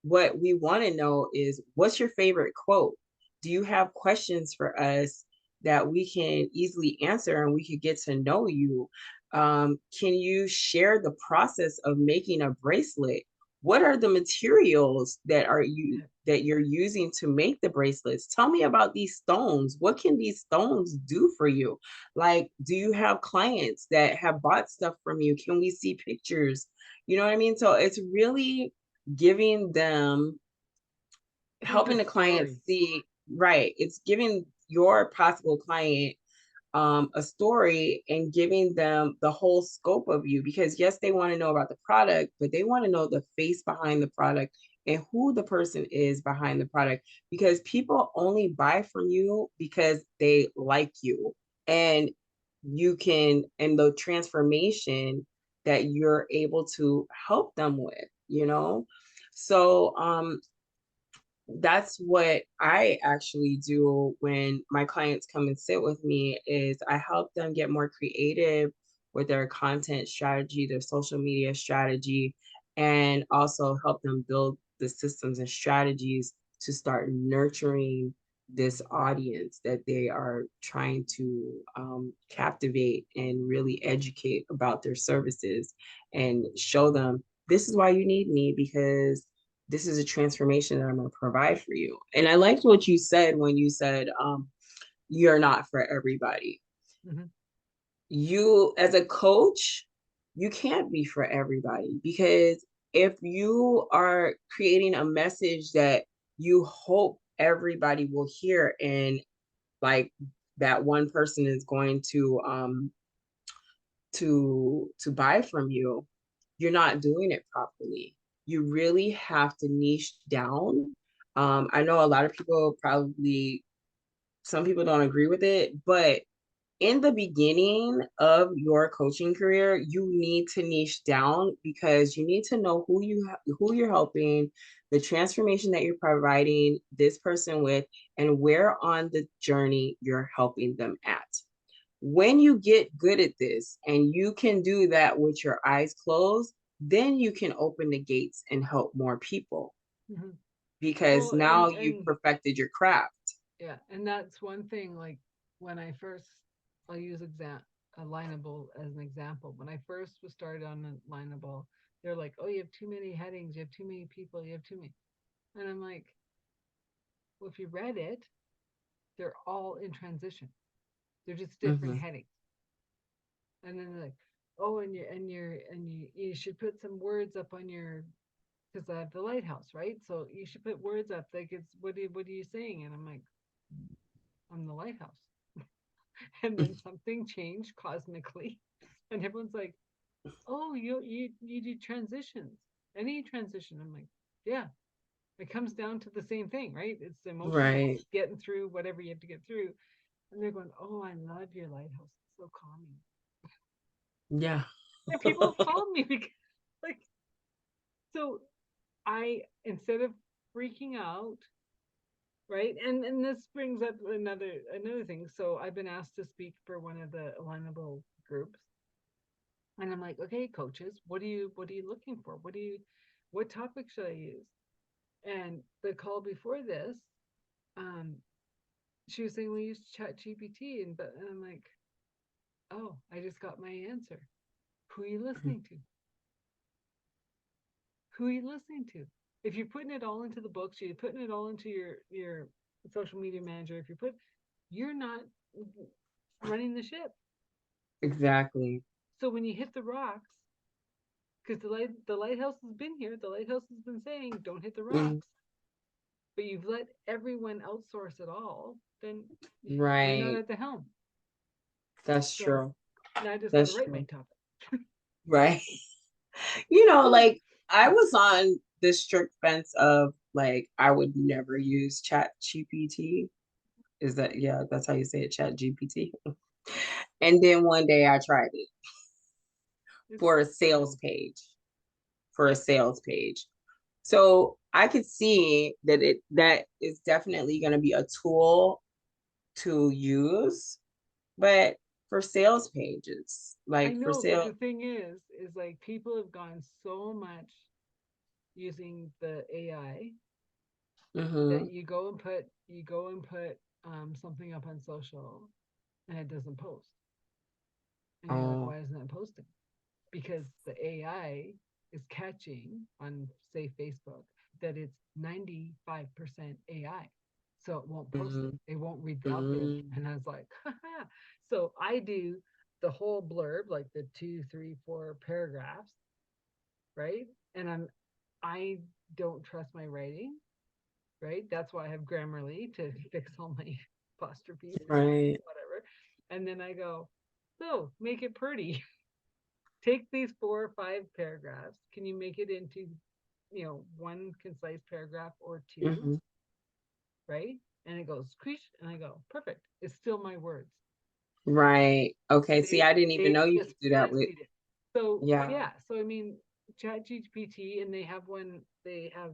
what we want to know is, what's your favorite quote? Do you have questions for us that we can easily answer and we could get to know you? Can you share the process of making a bracelet? What are the materials Yeah. that you're using to make the bracelets? Tell me about these stones. What can these stones do for you? Like, do you have clients that have bought stuff from you? Can we see pictures? You know what I mean? So it's really giving them, I think the helping the client story. see, right, it's giving your possible client a story and giving them the whole scope of you, because yes, they want to know about the product, but they want to know the face behind the product and who the person is behind the product, because people only buy from you because they like you, and you can, and the transformation that you're able to help them with, you know. So that's what I actually do when my clients come and sit with me, is I help them get more creative with their content strategy, their social media strategy, and also help them build the systems and strategies to start nurturing this audience that they are trying to captivate and really educate about their services, and show them, this is why you need me, because this is a transformation that I'm going to provide for you. And I liked what you said when you said, you're not for everybody. Mhm. You, as a coach, you can't be for everybody, because if you are creating a message that you hope everybody will hear, and like that one person is going to buy from you, you're not doing it properly. You really have to niche down. I know a lot of people probably, some people don't agree with it, but in the beginning of your coaching career, you need to niche down, because you need to know who you're helping, the transformation that you're providing this person with, and where on the journey you're helping them at. When you get good at this and you can do that with your eyes closed, then you can open the gates and help more people, Mhm. because Well, now you've and perfected your craft. yeah, and that's one thing. Like when I first, I'll use alignable as an example. When I first was started on alignable, they're like, "Oh, you have too many headings. You have too many people. You have too many." And I'm like, "Well, if you read it, they're all in transition. They're just different Mhm. headings." And then they're like, "Oh, and you should put some words up on your, because I have the lighthouse, right? So you should put words up like it's what are you saying?" And I'm like, "I'm the lighthouse." And then something changed cosmically, and everyone's like, "Oh, you do transitions, any transition." I'm like, "Yeah, it comes down to the same thing, right? It's emotional, Right. getting through whatever you have to get through." And they're going, "Oh, I love your lighthouse, it's so calming." Yeah. And people have called me because, like, so I, instead of freaking out, right? And this brings up another thing. So I've been asked to speak for one of the alignable groups. And I'm like, "Okay, coaches, what are you looking for? What topic should I use?" And the call before this, um, she was saying we use Chat GPT, and I'm like, "Oh, I just got my answer. Who are you listening to? Who are you listening to? If you're putting it all into the books, you're putting it all into your social media manager. If you're not running the ship. Exactly. So when you hit the rocks, because the lighthouse has been here, the lighthouse has been saying don't hit the Mhm. rocks, but you've let everyone outsource it all, then you're not Right. at the helm. That's So true. now I just got to That's write my true. topic. Right. Like I was on this strict fence of, like, I would never use Chat GPT. Is that, yeah, that's how you say it, Chat GPT. And then one day I tried it It's for a sales cool. page, for a sales page. So I could see that that is definitely going to be a tool to use, but for sales pages, I like for know, but sale. the thing is like people have gone so much using the AI that Mm-hmm. you go and put something up on social and it doesn't post. And you're like, Oh. why isn't it posting? Because the AI is catching on, say, Facebook, that it's 95% AI. So it won't post it. Mm-hmm. It won't read the algorithm. Mm-hmm. And I was like, haha. So I do the whole blurb, like the two, three, four paragraphs, right? And I don't trust my writing, right? That's why I have Grammarly to fix all my apostrophes and Right. whatever. And then I go, so make it pretty. Take these 4 or 5 paragraphs. Can you make it into, one concise paragraph or two, Mm-hmm. right? And it goes screech, and I go, perfect. It's still my words. Right. Okay. See, They I didn't even they've know you just could do that with, fancied it. So yeah. yeah, so I mean, Chat GPT, and they have one. They have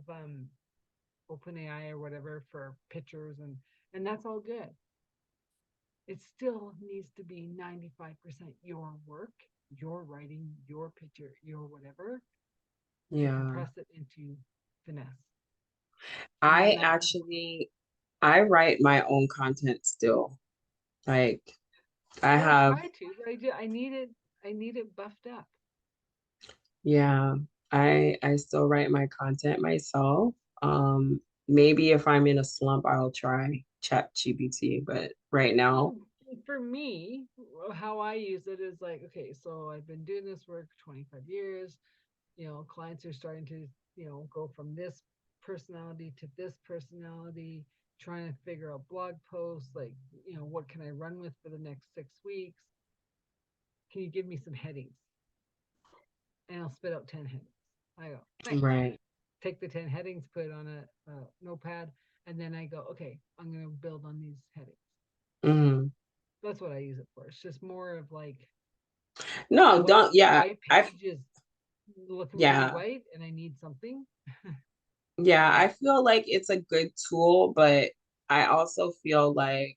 OpenAI or whatever for pictures, and that's all good. It still needs to be 95% your work, your writing, your picture, your whatever, to Yeah. compress it into finesse. And then I that, actually I write my own content still. Like I well, I have, try to, but I need it buffed up. yeah, I still write my content myself. Maybe if I'm in a slump, I'll try Chat GPT, but right now, Well, for me, how I use it is like, okay, so I've been doing this work 25 years. Clients are starting to, go from this personality to this personality, trying to figure out blog posts, like, what can I run with for the next 6 weeks? Can you give me some headings? And I'll spit out 10 headings. I go, thanks. right. Take the 10 headings, put it on a notepad, and then I go, okay, I'm going to build on these headings. Mhm. That's what I use it for. It's just more of like, No, white don't, yeah, white page is looking pretty yeah, white, and I need something. yeah, So I feel like it's a good tool, but I also feel like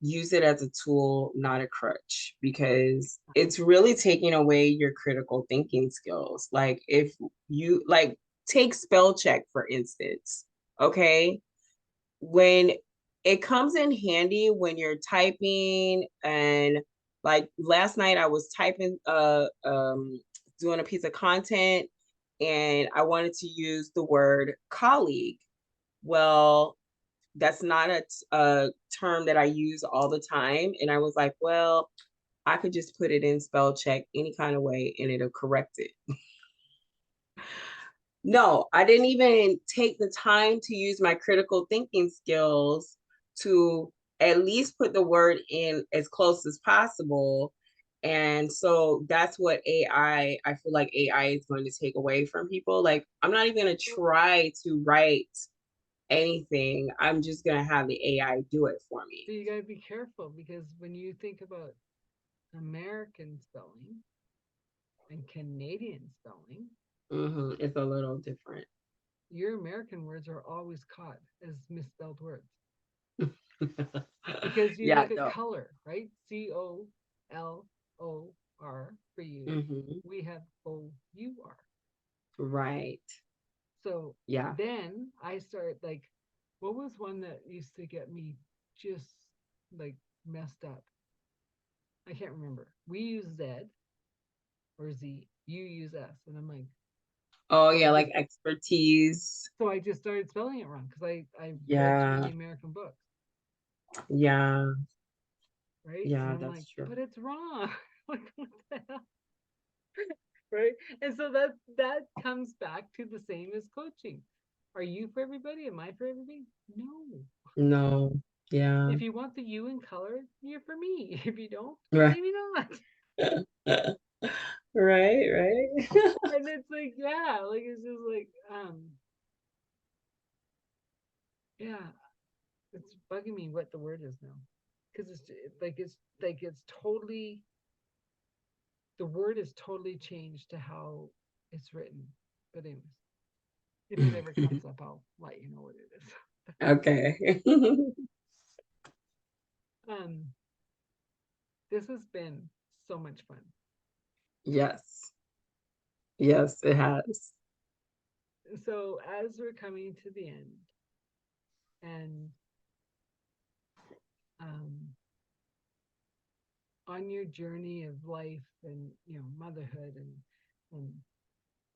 use it as a tool, not a crutch, because it's really taking away your critical thinking skills. Like if you like take spell check, for instance, okay? When it comes in handy when you're typing, and like last night I was typing doing a piece of content and I wanted to use the word colleague. Well, that's not a term that I use all the time. And I was like, well, I could just put it in spell check any kind of way and it'll correct it. No, I didn't even take the time to use my critical thinking skills to at least put the word in as close as possible. And so that's what I feel like AI is going to take away from people. Like, I'm not even going to try to write anything. I'm just going to have the AI do it for me. you got to be careful, because when you think about American spelling and Canadian spelling, It's a little different. your American words are always caught as misspelled words, because you Yeah, look at no. color, right? COLOR for you. Hmm. We have OUR. Right. So Yeah. then I start like, what was one that used to get me just like messed up? I can't remember. We use Z or Z. You use S, and I'm like, Oh, so I yeah, like just expertise. so I just started spelling it wrong, because I read through the Yeah. American books, Yeah. right? And Yeah, I'm like, that's true. but it's wrong. Like, what the hell? Right? And so that comes back to the same as coaching. Are you for everybody? Am I for everybody? No. No. Yeah. If you want the you in color, you're for me. If you don't, Right. maybe not. Right, right. And it's like, yeah, like it's just like, yeah, it's bugging me what the word is now, because it's totally, the word is totally changed to how it's written. But anyways, if it ever comes up, I'll let you know what it is. Okay. um, This has been so much fun. Yes. Yes, it has. So, as we're coming to the end, and um, on your journey of life and motherhood and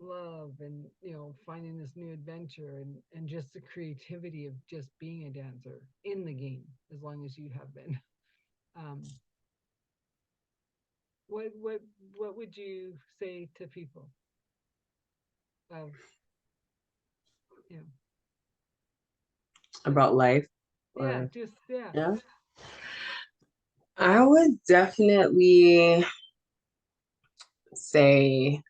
love and finding this new adventure and just the creativity of just being a dancer in the game as long as you have been, um, what what would you say to people of you know like About life yeah or just yeah yeah. I would definitely say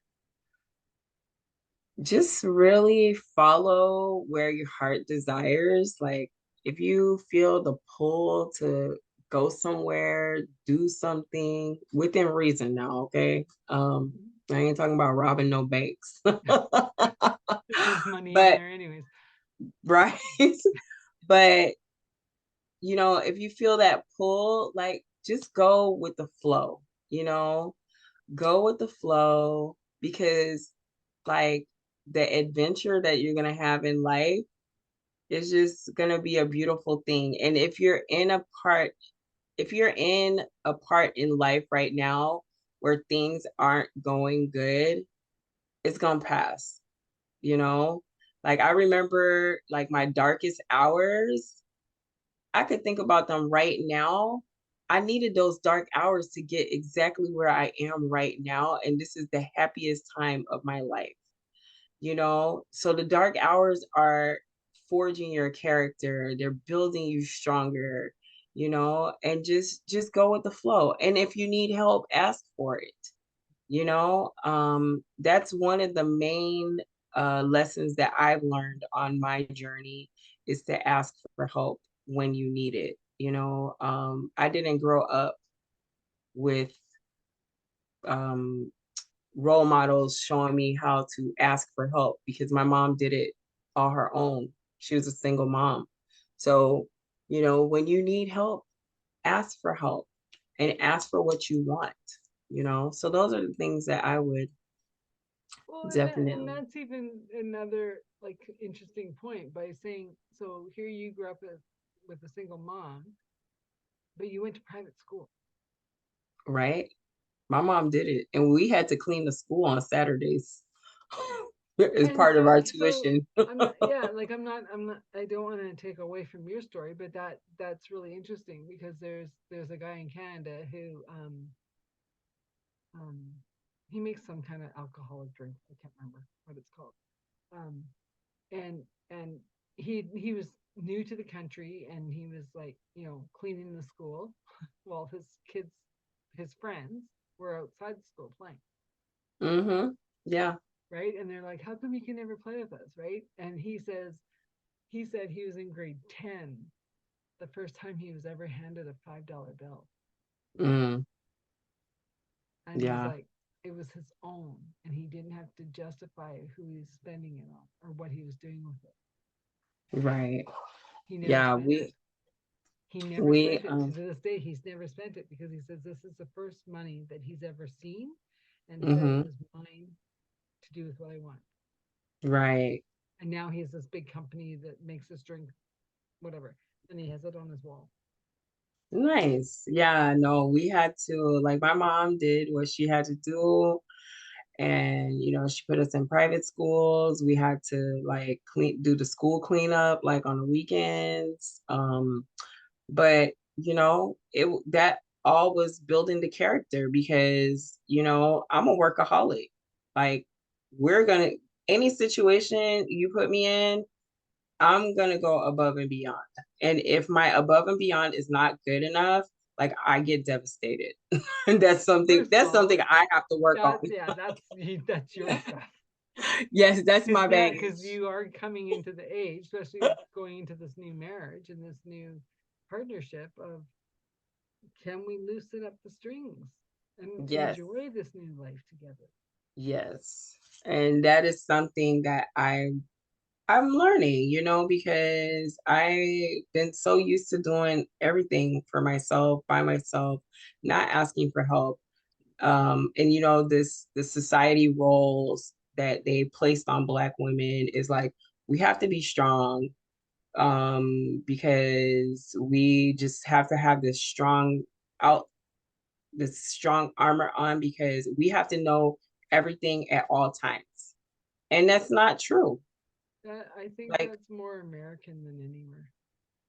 just really follow where your heart desires. Like if you feel the pull to go somewhere, do something within reason now, okay? I ain't talking about robbing no banks. there's money in But there anyways. right. But if you feel that pull, like just go with the flow, you know, go with the flow because like the adventure that you're going to have in life is just going to be a beautiful thing. And if you're in a part in life right now where things aren't going good, it's going to pass, you know? Like I remember like my darkest hours, I could think about them right now. I needed those dark hours to get exactly where I am right now. And this is the happiest time of my life, So the dark hours are forging your character, they're building you stronger, and just go with the flow. And if you need help, ask for it. That's one of the main lessons that I've learned on my journey is to ask for help when you need it. I didn't grow up with um, role models showing me how to ask for help because my mom did it all her own. She was a single mom. So, when you need help, ask for help and ask for what you want. So those are the things that I would Well, and definitely. that's even another like interesting point by saying, so here you grew up with a single mom, but you went to private school. Right? My mom did it, and we had to clean the school on Saturdays as And part of so our so tuition. I'm not, yeah, like I'm not, I don't want to take away from your story, but that's really interesting because there's a guy in Canada who um he makes some kind of alcoholic drink. I can't remember what it's called. Um and he was new to the country and he was like, cleaning the school while his friends were outside the school playing, Mm-hmm. Yeah. right? And they're like, how come you can never play with us, right? And he said he was in grade 10 the first time he was ever handed a $5 bill. Mm, And he's yeah. like, it was his own, and he didn't have to justify who he's spending it on or what he was doing with it. Right. He never Yeah. spent it. We He never we spent it. To this day, he's never spent it because he says this is the first money that he's ever seen and said it mm-hmm. was mine to do with what I want. Right. And now he has this big company that makes this drink, whatever, and he has it on his wall. Nice. Yeah, no, we had to, like my mom did what she had to do. And, she put us in private schools. We had to like do the school cleanup like on the weekends. But that all was building the character because, I'm a workaholic. Like we're gonna any situation you put me in, I'm gonna go above and beyond. And if my above and beyond is not good enough, like I get devastated. And First of that's something all, I have to work on. that's yeah, that's your stuff. Yes, that's Because my yeah, because baggage. you are coming into the age, especially going into this new marriage and this new partnership of, can we loosen up the strings and Yes, enjoy this new life together? yes. And that is something that I I'm learning, because I've been so used to doing everything for myself, by myself, not asking for help. And the society roles that they placed on Black women is like we have to be strong, because we just have to have out this strong armor on because we have to know everything at all times. And that's not true. That I think Like, that's more American than anywhere.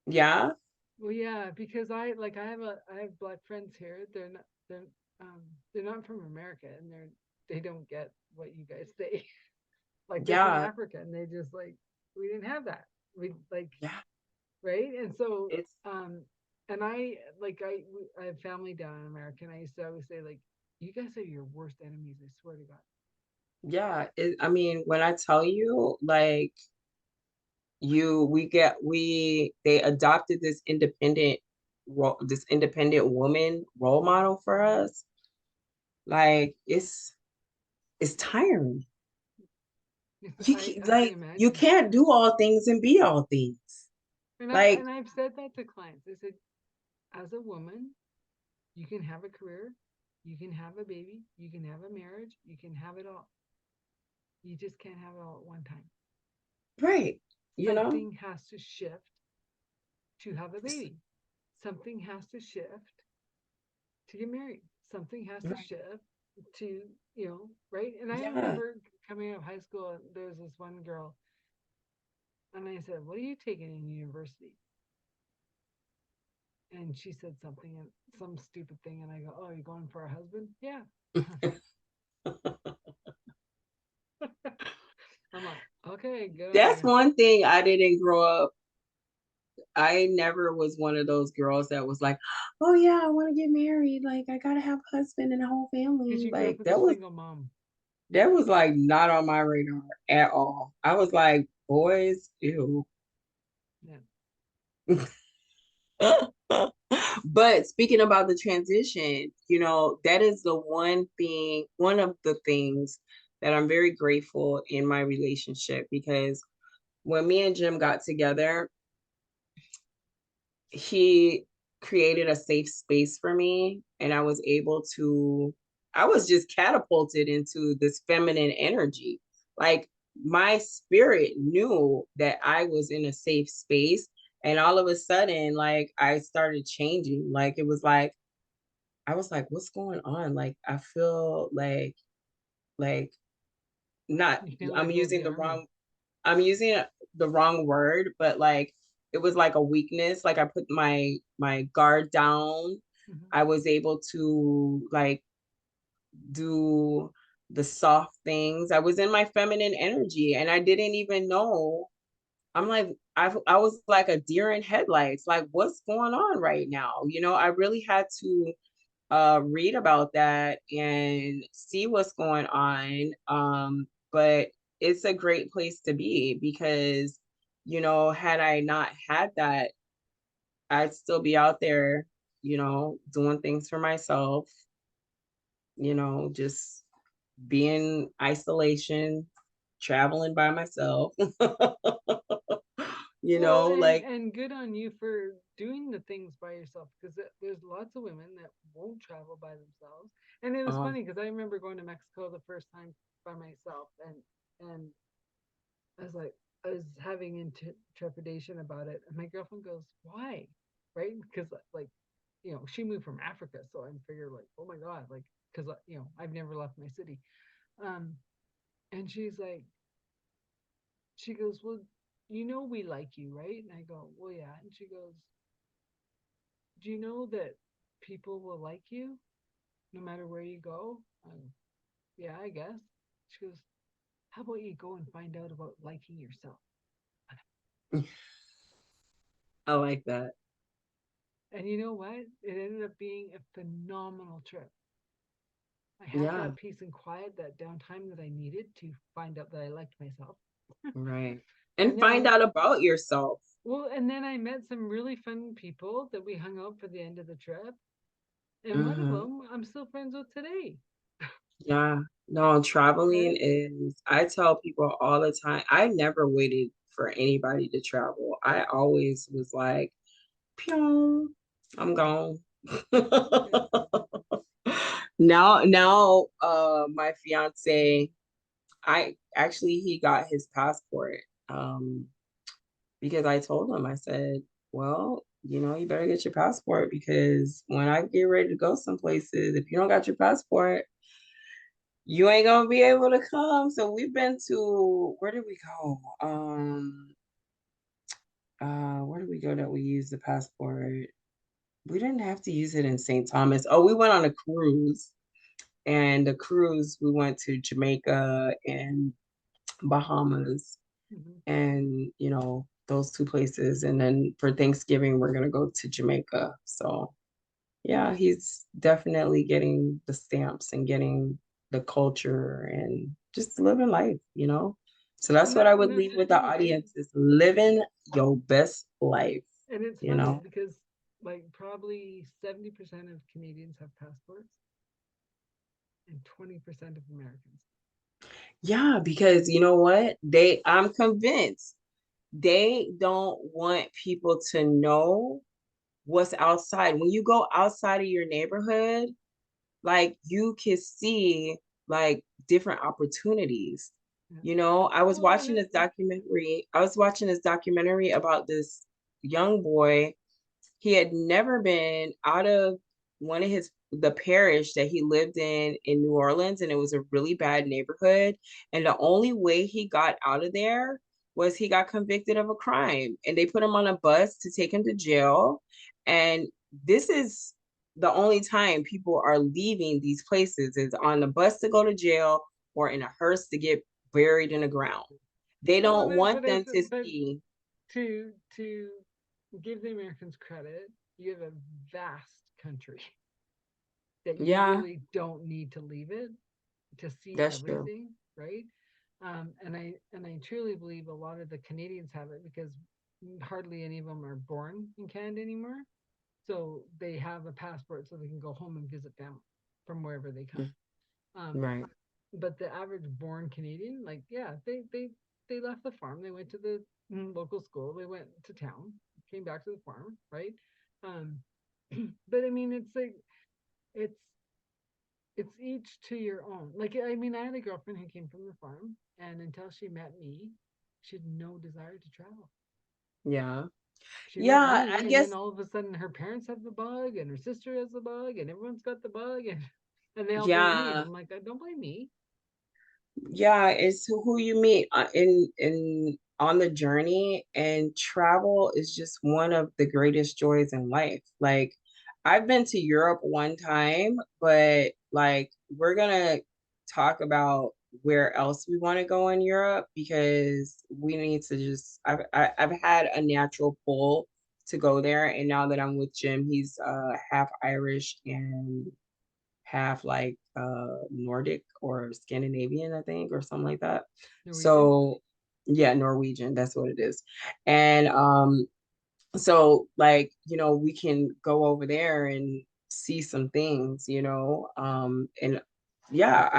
yeah, Well, yeah, because I have black friends here. Um they're not from America, and they don't get what you guys say. Like they're from yeah, Africa, and they just like we didn't have that. We like yeah. right, and so It's and I have family down in America, and I used to always say like, you guys are your worst enemies. I swear to God. yeah. I mean, when I tell you, like they adopted this independent woman role model for us. Like it's tiring. I can You imagine. can't do all things and be all things. Like, And I've said that to clients. I said, as a woman, you can have a career, you can have a baby, you can have a marriage, you can have it all. You just can't have it all at one time. right, you know? Something has to shift to have a baby. Something has to shift to get married. Something has to Right. shift to, right? And I Yeah. remember coming out of high school, and there was this one girl, and I said, "What are you taking in university?" And she said something, and some stupid thing, and I go, "Oh, you're going for a husband?" Yeah. I'm like, okay, good on That's you. one thing I didn't grow up. I never was one of those girls that was like, "Oh yeah, I want to get married. Like I gotta have a husband and a whole Because family." you grew up Like with a that was single mom. that was like not on my radar at all. I was like, boys, ew. Yeah. But speaking about the transition, that is one of the things that I'm very grateful in my relationship because when me and Jim got together, he created a safe space for me and I was just catapulted into this feminine energy. Like my spirit knew that I was in a safe space and all of a sudden like I started changing. Like it was like I was like what's going on? Like I feel like not You feel I'm like you have using the the armor. wrong I'm using the wrong word, but like it was like a weakness. Like I put my guard down. Mm-hmm. I was able to like do the soft things. I was in my feminine energy and I didn't even know. I'm like I was like a deer in headlights. Like what's going on right now? I really had to read about that and see what's going on. But it's a great place to be because, had I not had that, I'd still be out there, doing things for myself, just being isolation, traveling by myself, Well, like, and good on you for doing the things by yourself, because there's lots of women that won't travel by themselves. And it was um, funny because I remember going to Mexico the first time by myself, and I was like, I was having trepidation about it, and my girlfriend goes, "Why?" Right? Because like, she moved from Africa, so I'm figured like, oh my god, like, because I've never left my city. Um, and she goes, "Well, we like you, right?" And I go, "Well, yeah." And she goes, "Do you know that people will like you no matter where you go?" Yeah, I guess. She goes, "How about you go and find out about liking yourself?" I like that. And you know what? It ended up being a phenomenal trip. I had Yeah, that peace and quiet, that downtime that I needed to find out that I liked myself. right. And And then find out about yourself. I met some really fun people that we hung out for the end of the trip. And one of Mhm. them I'm still friends with today. Yeah. No, traveling Right? I tell people all the time, I never waited for anybody to travel. I always was like, pew, I'm gone. Yeah. Now, my fiance, I actually he got his passport. Because I told him, I said, well, you better get your passport because when I get ready to go some places, if you don't got your passport, you ain't gonna be able to come. So we've been to where did we go? Where did we go that we used the passport? We didn't have to use it in St. Thomas. Oh, we went on a cruise, and the cruise we went to Jamaica and Bahamas, Mhm. and those two places. And then for Thanksgiving, we're gonna go to Jamaica. So yeah, he's definitely getting the stamps and getting the culture and just living life. So that's what I And would that's leave the with the thing, right? audience is living your best life, And it's you funny know? because like probably 70% of Canadians have passports and 20% of Americans. Yeah, because you know what? I'm convinced they don't want people to know what's outside. When you go outside of your neighborhood, like you can see like different opportunities. Yeah. I was Well, watching this documentary. I was watching this documentary about this young boy. He had never been out of one of the parish that he lived in New Orleans, and it was a really bad neighborhood. And the only way he got out of there was he got convicted of a crime, and they put him on a bus to take him to jail. And this is the only time people are leaving these places is on the bus to go to jail or in a hearse to get buried in the ground. They well, don't want them to but see. to give the Americans credit, you have a vast country that you Yeah, really don't need to leave it to see that's true. everything, right? And I truly believe a lot of the Canadians have it because hardly any of them are born in Canada anymore. So they have a passport so they can go home and visit family from wherever they come. Um, Right. but the average born Canadian, like, yeah, they left the farm, they went to the local school, they went to town, came back to the farm, right? Um, but I mean, it's like it's it's each to your own. Like, I mean, I had a girlfriend who came from the farm, and until she met me, she had no desire to travel. Yeah. She met Yeah, me, I and then guess, all of a sudden, her parents have the bug, and her sister has the bug, and everyone's got the bug, and they all blame me. And yeah, I'm like, don't blame me. yeah, it's who you meet in on the journey, and travel is just one of the greatest joys in life. Like, I've been to Europe one time, but like we're gonna talk about where else we want to go in Europe because we need to just I've had a natural pull to go there, and now that I'm with Jim, he's half Irish and half like Nordic or Scandinavian, I think, or something like that. Norwegian? So yeah, Norwegian, that's what it is. And so like, we can go over there and see some things, and yeah,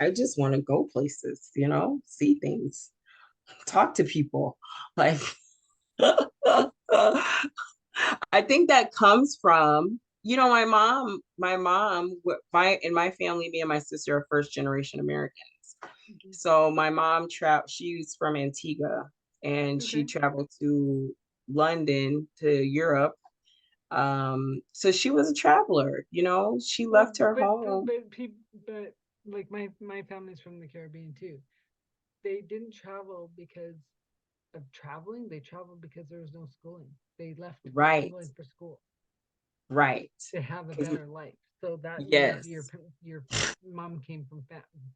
I just want to go places, see things, talk to people. Like I think that comes from, in my family, me and my sister are first generation American. Mhm. So my mom she's from Antigua and she Okay. traveled to London to Europe. So she was a traveler, she Well, left her home. but like my family's from the Caribbean too. They didn't travel because of traveling. They traveled because there was no schooling. They left Right, England for school right. to have a 'Cause better life. So that means yes, your mom came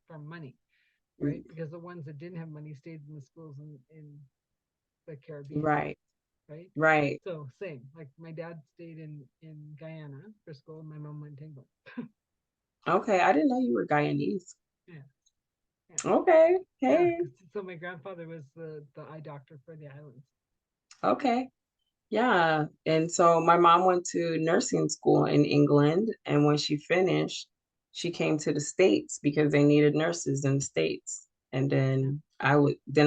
from money, mm, right? Because the ones that didn't have money stayed in the schools in the Caribbean, right, right? right. So same. Like my dad stayed in Guyana for school, and my mom went to England. Okay, I didn't know you were Guyanese. Yeah, yeah, Okay, yeah. hey, So my grandfather was the eye doctor for the islands. okay. Yeah. And so my mom went to nursing school in England. And when she finished, she came to the States because they needed nurses in the States. And Yeah. then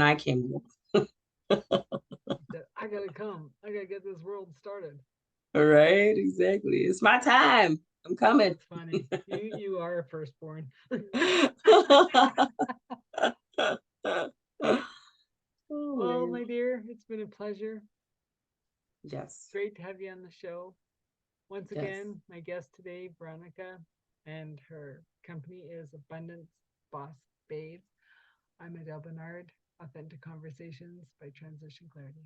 I came along. He said, I gotta come. I gotta get this world started. Right, exactly. It's my time. I'm coming. That's funny. You are a firstborn. Oh Well, man. my dear, it's been a pleasure. Yes. Great to have you on the show. Once Yes. again, my guest today, Veronica, and her company is Abundance Boss Babes. I'm Adele Bernard, Authentic Conversations by Transition Clarity.